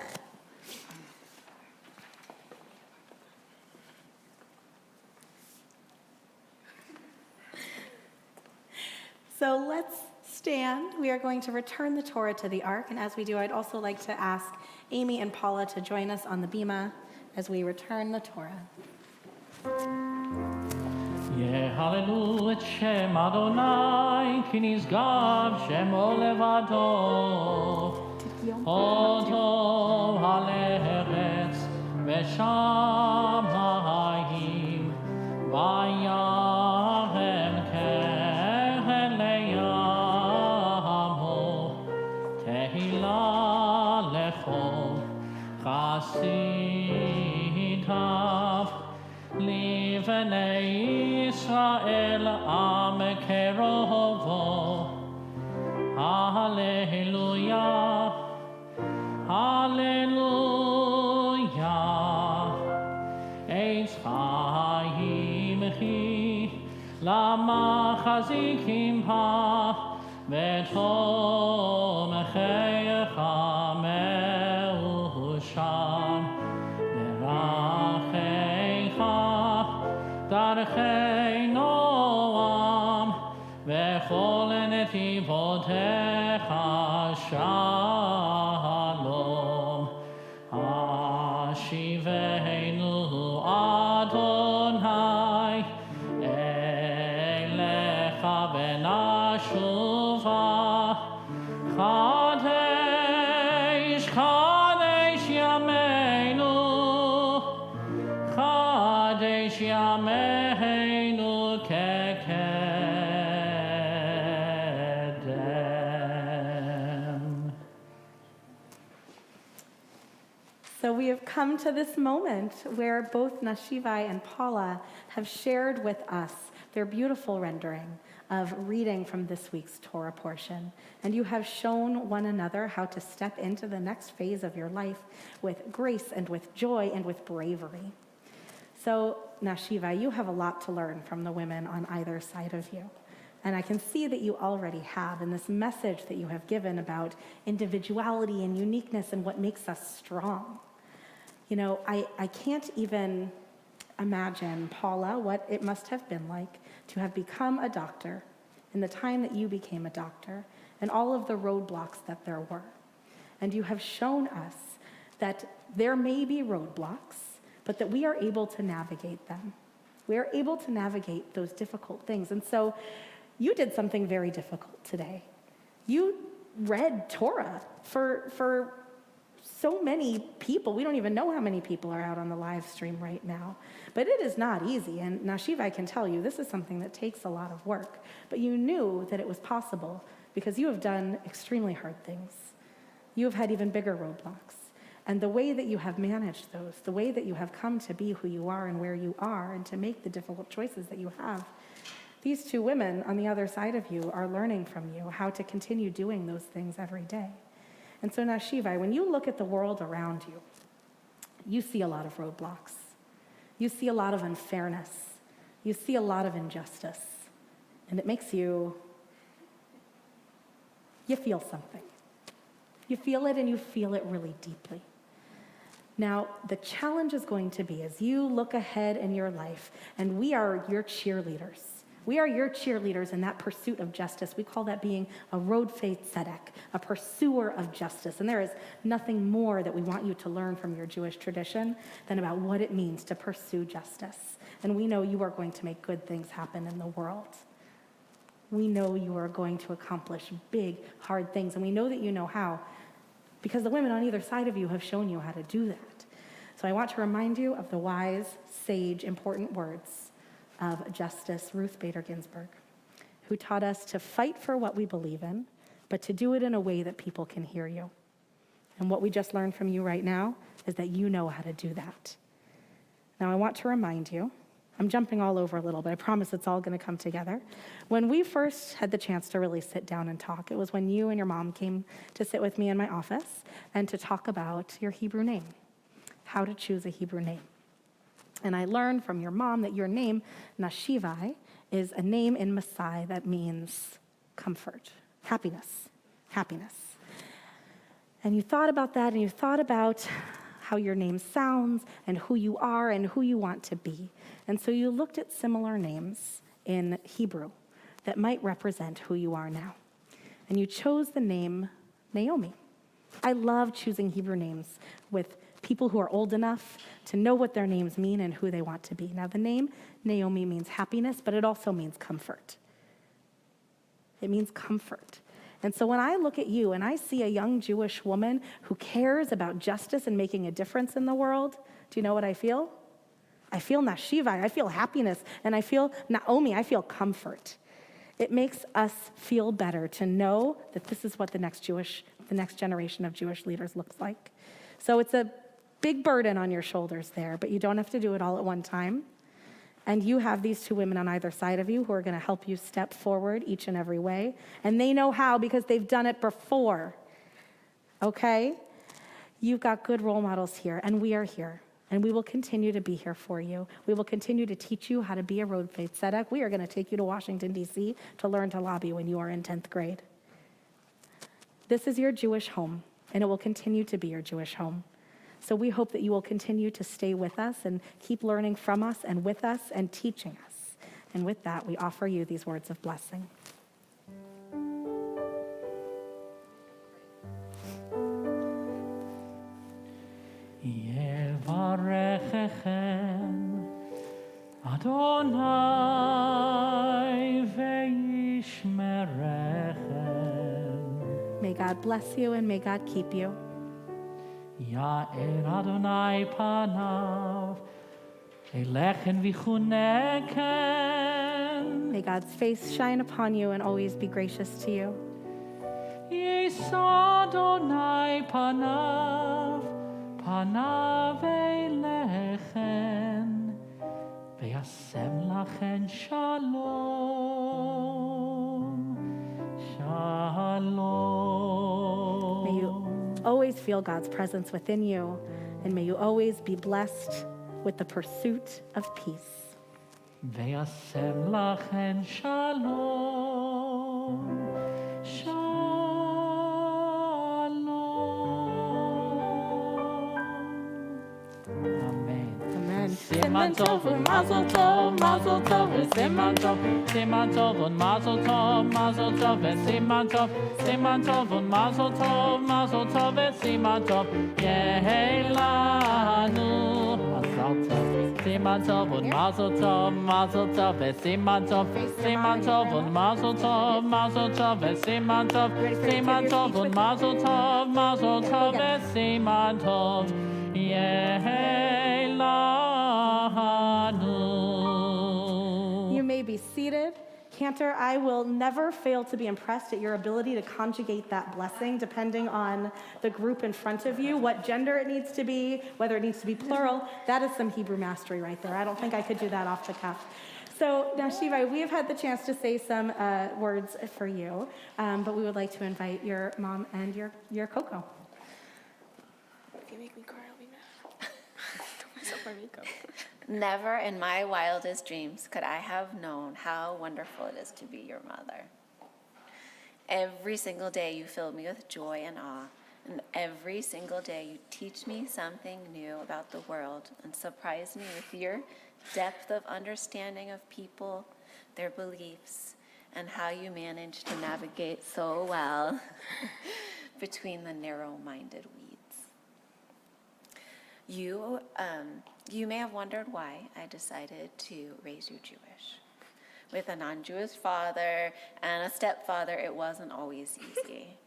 So let's stand. We are going to return the Torah to the ark, and as we do, I'd also like to ask Amy and Paula to join us on the bima as we return the Torah. Yehalelu et Shem Adonai, ki nishgav Shemo levado. Oto ha'leretz v'shamayim v'yarem kehen le'yamo. Kehilah lechol chasitav livnei Israel am kerovo. Hallelujah, hallelujah. Eitz chaim hi lama chazikim ha v'tom checha me'usham derachecha darchei noam v'chol netivotecha shalom. Hashivenu Adonai elecha v'nashuva. Kadesh, Kadesh Yameinu, Kadesh Yameinu kekedem. So we have come to this moment where both Nashivai and Paula have shared with us their beautiful rendering of reading from this week's Torah portion. And you have shown one another how to step into the next phase of your life with grace and with joy and with bravery. So, Nashivai, you have a lot to learn from the women on either side of you. And I can see that you already have, in this message that you have given about individuality and uniqueness and what makes us strong. You know, I can't even imagine, Paula, what it must have been like to have become a doctor in the time that you became a doctor and all of the roadblocks that there were. And you have shown us that there may be roadblocks, but that we are able to navigate them. We are able to navigate those difficult things. And so you did something very difficult today. You read Torah for so many people. We don't even know how many people are out on the live stream right now. But it is not easy. And Nashivai can tell you this is something that takes a lot of work. But you knew that it was possible because you have done extremely hard things. You have had even bigger roadblocks. And the way that you have managed those, the way that you have come to be who you are and where you are and to make the difficult choices that you have, these two women on the other side of you are learning from you how to continue doing those things every day. And so Nashivai, when you look at the world around you, you see a lot of roadblocks. You see a lot of unfairness. You see a lot of injustice. And it makes you feel something. You feel it, and you feel it really deeply. Now, the challenge is going to be as you look ahead in your life, and we are your cheerleaders. We are your cheerleaders in that pursuit of justice. We call that being a road faith tzedek, a pursuer of justice. And there is nothing more that we want you to learn from your Jewish tradition than about what it means to pursue justice. And we know you are going to make good things happen in the world. We know you are going to accomplish big, hard things. And we know that you know how, because the women on either side of you have shown you how to do that. So I want to remind you of the wise, sage, important words of Justice Ruth Bader Ginsburg, who taught us to fight for what we believe in, but to do it in a way that people can hear you. And what we just learned from you right now is that you know how to do that. Now I want to remind you, I'm jumping all over a little, but I promise it's all going to come together. When we first had the chance to really sit down and talk, it was when you and your mom came to sit with me in my office and to talk about your Hebrew name, how to choose a Hebrew name. And I learned from your mom that your name, Nashivai, is a name in Maasai that means comfort, happiness. And you thought about that, and you thought about how your name sounds and who you are and who you want to be. And so you looked at similar names in Hebrew that might represent who you are now. And you chose the name Naomi. I love choosing Hebrew names with people who are old enough to know what their names mean and who they want to be. Now, the name Naomi means happiness, but it also means comfort. It means comfort. And so when I look at you and I see a young Jewish woman who cares about justice and making a difference in the world, do you know what I feel? I feel Nashivai, I feel happiness, and I feel Naomi, I feel comfort. It makes us feel better to know that this is what the next generation of Jewish leaders looks like. So it's a big burden on your shoulders there, but you don't have to do it all at one time. And you have these two women on either side of you who are going to help you step forward each and every way. And they know how because they've done it before. Okay? You've got good role models here, and we are here. And we will continue to be here for you. We will continue to teach you how to be a road faith tzedek. We are going to take you to Washington, D.C. to learn to lobby when you are in 10th grade. This is your Jewish home, and it will continue to be your Jewish home. So we hope that you will continue to stay with us and keep learning from us and with us and teaching us. And with that, we offer you these words of blessing. Yevarechechem Adonai ve'yishmerechem. May God bless you and may God keep you. Ya'er Adonai panav elechem v'chunechem. May God's face shine upon you and always be gracious to you. Yisa Adonai panav elechem V'yasem lachem shalom, shalom. May you always feel God's presence within you, and may you always be blessed with the pursuit of peace. V'yasem lachem shalom, shalom. Amen. Amen. Siman tov und mazel tov, mazel tov, siman tov und mazel tov, mazel tov, siman tov und mazel tov, siman tov, Kehilah Siman tov und mazel tov, siman tov und mazel tov, siman tov und mazel tov, siman tov, You may be seated. Cantor, I will never fail to be impressed at your ability to conjugate that blessing depending on the group in front of you, what gender it needs to be, whether it needs to be plural. That is some Hebrew mastery right there. I don't think I could do that off the cuff. So, Nashivai, we have had the chance to say some words for you, but we would like to invite your mom and your Coco. If you make me cry, I'll be mad. Don't mess up my makeup. Never in my wildest dreams could I have known how wonderful it is to be your mother. Every single day you fill me with joy and awe, and every single day you teach me something new about the world and surprise me with your depth of understanding of people, their beliefs, and how you manage to navigate so well between the narrow-minded weeds. You may have wondered why I decided to raise you Jewish. With a non-Jewish father and a stepfather, it wasn't always easy.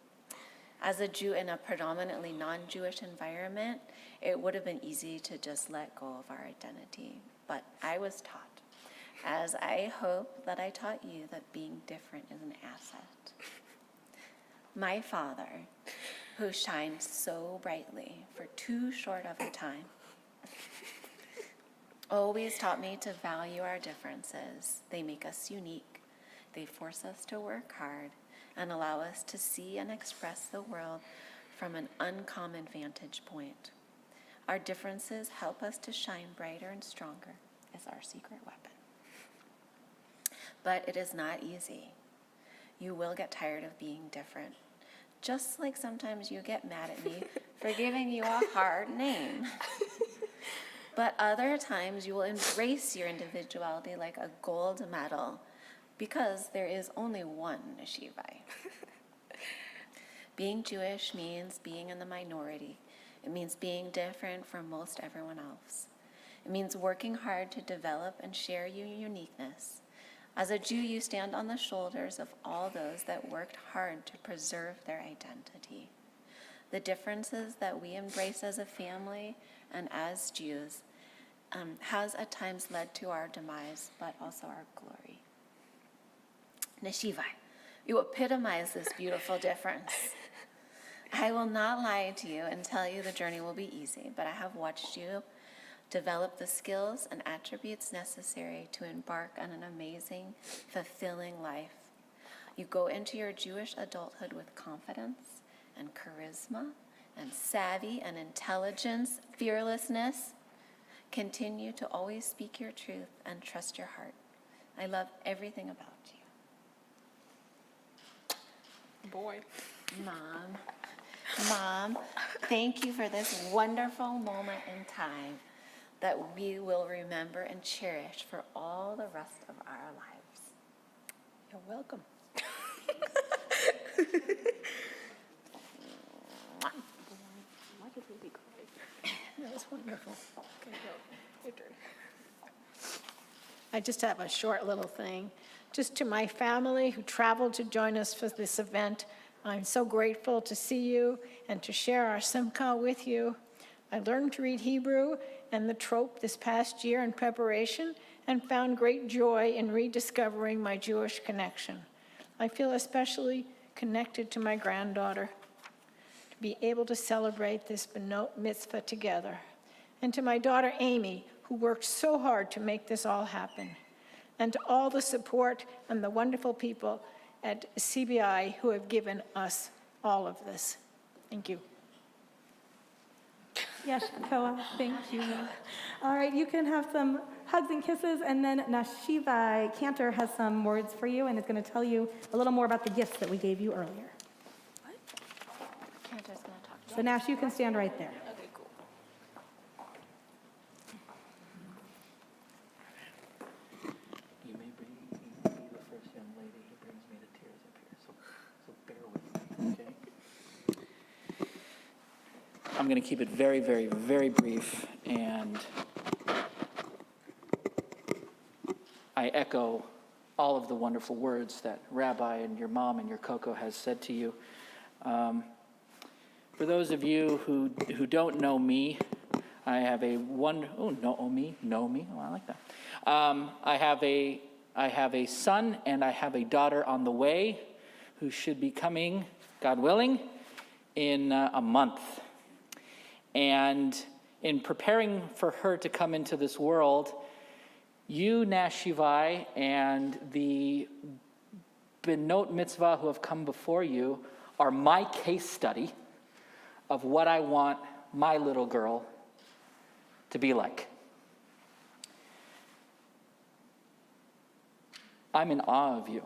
As a Jew in a predominantly non-Jewish environment, it would have been easy to just let go of our identity. But I was taught, as I hope that I taught you, that being different is an asset. My father, who shined so brightly for too short of a time, always taught me to value our differences. They make us unique. They force us to work hard and allow us to see and express the world from an uncommon vantage point. Our differences help us to shine brighter and stronger as our secret weapon. But it is not easy. You will get tired of being different, just like sometimes you get mad at me for giving you a hard name. But other times you will embrace your individuality like a gold medal, because there is only one Nashivai. Being Jewish means being in the minority. It means being different from most everyone else. It means working hard to develop and share your uniqueness. As a Jew, you stand on the shoulders of all those that worked hard to preserve their identity. The differences that we embrace as a family and as Jews has at times led to our demise, but also our glory. Nashivai, you epitomize this beautiful difference. I will not lie to you and tell you the journey will be easy, but I have watched you develop the skills and attributes necessary to embark on an amazing, fulfilling life. You go into your Jewish adulthood with confidence and charisma and savvy and intelligence, fearlessness. Continue to always speak your truth and trust your heart. I love everything about you. Boy. Mom, thank you for this wonderful moment in time that we will remember and cherish for all the rest of our lives. You're welcome. That was wonderful. Okay, go. Your turn. I just have a short little thing. Just to my family who traveled to join us for this event, I'm so grateful to see you and to share our Simcha with you. I learned to read Hebrew and the trope this past year in preparation and found great joy in rediscovering my Jewish connection. I feel especially connected to my granddaughter to be able to celebrate this mitzvah together. And to my daughter Amy, who who worked so hard to make this all happen, and to all the support and the wonderful people at CBI who have given us all of this. Thank you. Yes, Koa, thank you. All right, you can have some hugs and kisses, and then Nashivai, Cantor, has some words for you and is going to tell you a little more about the gifts that we gave you earlier. Cantor's going to talk to you. So Nash, you can stand right there. Okay, cool. You may be the first young lady who brings me to tears up here, so bear with me, okay? I'm going to keep it very, very, very brief, and I echo all of the wonderful words that Rabbi and your mom and your Coco has said to you. For those of you who don't know me, I have a know me. Oh, I like that. I have a son and I have a daughter on the way who should be coming, God willing, in a month. And in preparing for her to come into this world, you, Nashivai, and the Benot Mitzvah who have come before you are my case study of what I want my little girl to be like. I'm in awe of you.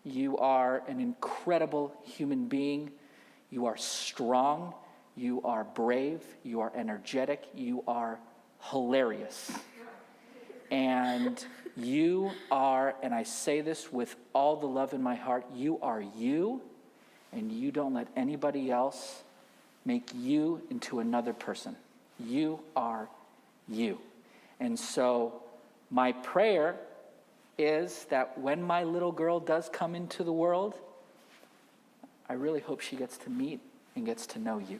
You are an incredible human being. You are strong. You are brave. You are energetic. You are hilarious. And you are, and I say this with all the love in my heart, you are you, and you don't let anybody else make you into another person. You are you. And so my prayer is that when my little girl does come into the world, I really hope she gets to meet and gets to know you.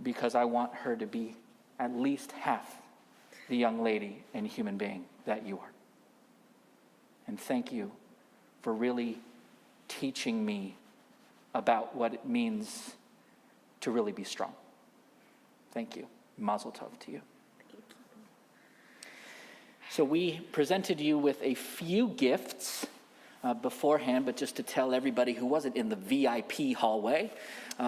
Because I want her to be at least half the young lady and human being that you are. And thank you for really teaching me about what it means to really be strong. Thank you. Mazel tov to you. So we presented you with a few gifts beforehand, but just to tell everybody who wasn't in the VIP hallway,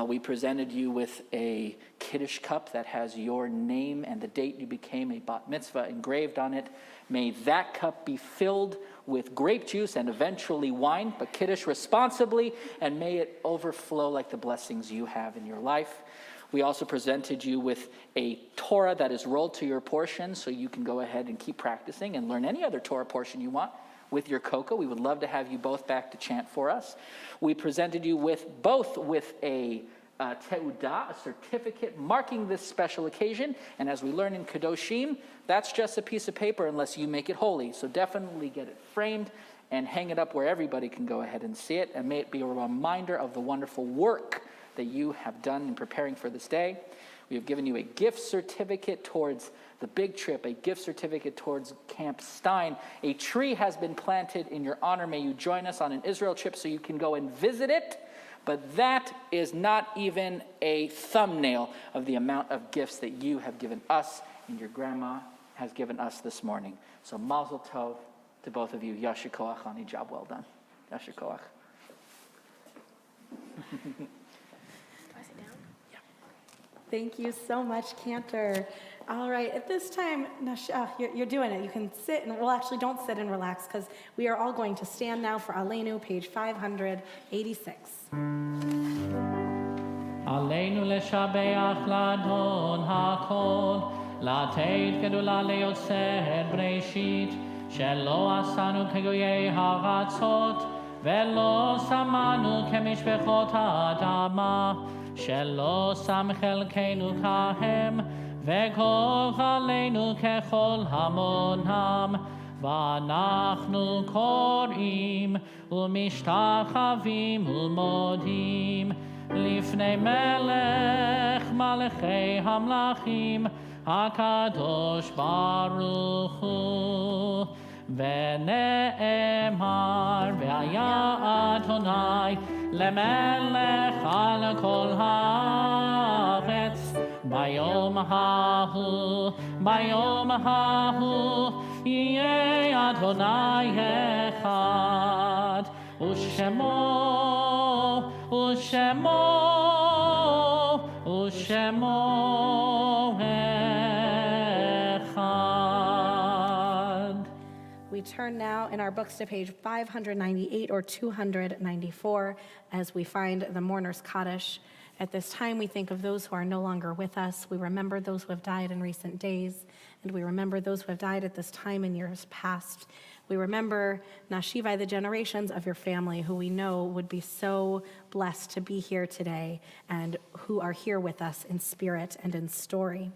we presented you with a Kiddush cup that has your name and the date you became a bat mitzvah engraved on it. May that cup be filled with grape juice and eventually wine, but Kiddush responsibly, and may it overflow like the blessings you have in your life. We also presented you with a Torah that is rolled to your portion, so you can go ahead and keep practicing and learn any other Torah portion you want with your Coco. We would love to have you both back to chant for us. We presented you with a teudah, a certificate marking this special occasion. And as we learn in Kedoshim, that's just a piece of paper unless you make it holy. So definitely get it framed and hang it up where everybody can go ahead and see it. And may it be a reminder of the wonderful work that you have done in preparing for this day. We have given you a gift certificate towards the big trip, a gift certificate towards Camp Stein. A tree has been planted in your honor. May you join us on an Israel trip so you can go and visit it. But that is not even a thumbnail of the amount of gifts that you have given us and your grandma has given us this morning. So mazel tov to both of you. Yasher koach on a job well done. Yasher koach. Thank you so much, Cantor. All right, at this time, you're doing it. You can sit, and well, actually, don't sit and relax, because we are all going to stand now for Aleinu, page 586. Aleinu leshabeach ladon hakol, lateit gedula leyotzet breishit, shelo asanu kegoyei haratzot, velo samanu kemishpechot ha'adama, שלא שם חלקנו כהם, וכל עלינו ככל המונם, ואנחנו קוראים ומשתחווים ומודים לפני מלך מלכי המלכים, הקדוש ברוך הוא. ונאמר, והיה אדוני למלך על כל הארץ, Bayom hahu, Yeh Adonai echad, Ushemo echad. We turn now in our books to page 598 or 294 as we find the mourner's Kaddish. At this time, we think of those who are no longer with us. We remember those who have died in recent days, and we remember those who have died at this time in years past. We remember Nashivai, the generations of your family who we know would be so blessed to be here today and who are here with us in spirit and in story.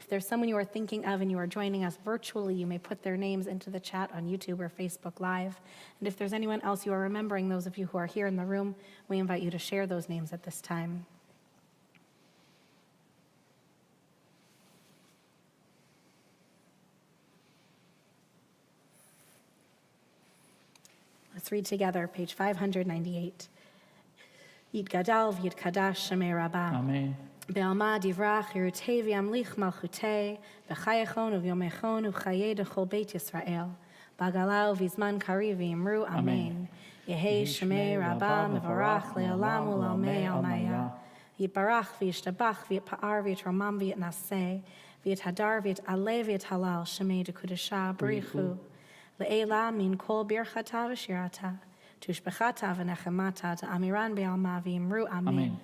If there's someone you are thinking of and you are joining us virtually, you may put their names into the chat on YouTube or Facebook Live. And if there's anyone else you are remembering, those of you who are here in the room, we invite you to share those names at this time. Let's read together, page 598. Yitgadal v'yitkadash shemei Rabbah. Amen. Be'alma divrach yirutei v'yamlich malchutei v'chayechon u'vyomechon u'chayei dechol Beit Yisrael b'agalau v'zman kari v'yimru Amen. Yehei shemei Rabbah mevarach le'olam u'lalmei almaya yitbarach v'yishtabach v'yitpa'ar v'yitromam v'yitnaseh v'yithadar v'yitaleh v'yithalal shemei dekudashah b'richu le'ela min kol birchata v'shirata tushbechata v'nechemata ta'amiran be'alma v'yimru Amen.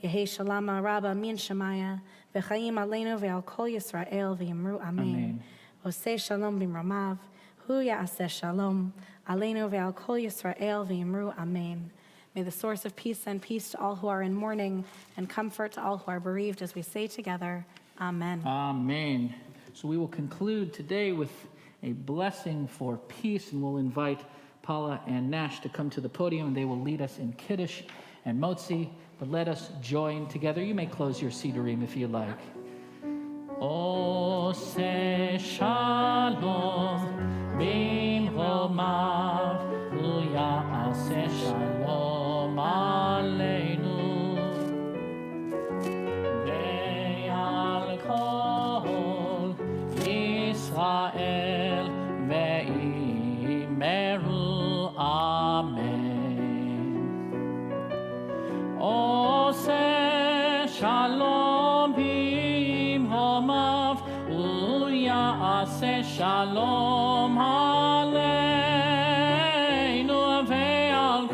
Yehei shalama rabba min shemaya v'chaim aleinu ve'al kol Yisrael v'yimru Amen. Oseh shalom b'mramav hu ya'aseh shalom aleinu ve'al kol Yisrael v'yimru Amen. May the source of peace send peace to all who are in mourning and comfort to all who are bereaved as we say together, Amen. Amen. So we will conclude today with a blessing for peace, and we'll invite Paula and Nash to come to the podium, and they will lead us in Kiddush and Motzi. But let us join together. You may close your Sidurim if you like. Oseh shalom b'mromav u'ya'aseh shalom aleinu ve'al kol Yisrael ve'imeru Amen. Oseh shalom b'mromav u'ya'aseh shalom aleinu ve'al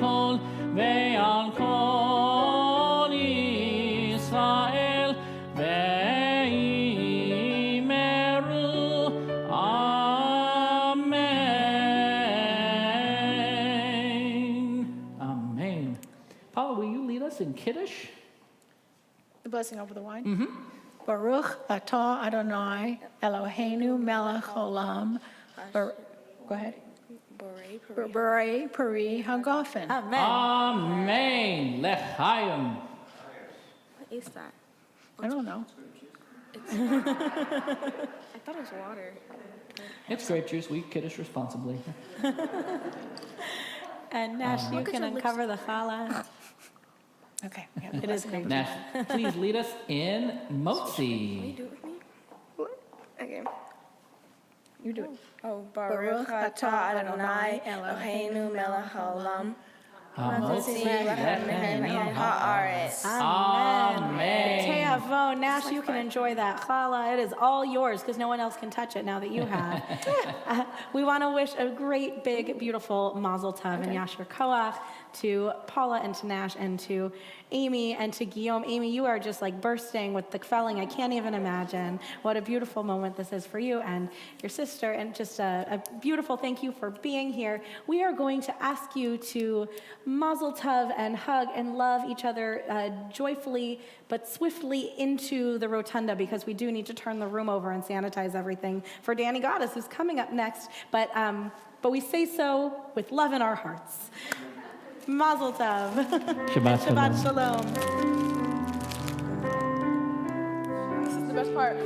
kol Yisrael ve'imeru Amen. Amen. Paula, will you lead us in Kiddush? The blessing over the wine. Baruch atah Adonai Eloheinu melech olam. Go ahead. Borei peri hagafen. Amen. Amen. L'chaim. What is that? I don't know. I thought it was water. It's grape juice. We Kiddush responsibly. And Nash, you can uncover the challah. Okay. It is great. Nash, please lead us in Can you Motzi. do it with me? Okay. You do it. Oh, Baruch atah Adonai Eloheinu melech haolam. Motzi Lechem haaretz. Amen. Te'avo, Nash, you can enjoy that challah. It is all yours because no one else can touch it now that you have. We want to wish a great, big, beautiful Mazel Tov and Yasher Koach to Paula and to Nash and to Amy and to Guillaume. Amy, you are just like bursting with the kvelling. I can't even imagine what a beautiful moment this is for you and your sister, and just a beautiful thank you for being here. We are going to ask you to Mazel Tov and hug and love each other joyfully but swiftly into the rotunda, because we do need to turn the room over and sanitize everything for Danny Goddess, who's coming up next. But we say so with love in our hearts. Mazel Tov. Shabbat Shabbat Shalom. This is the best part.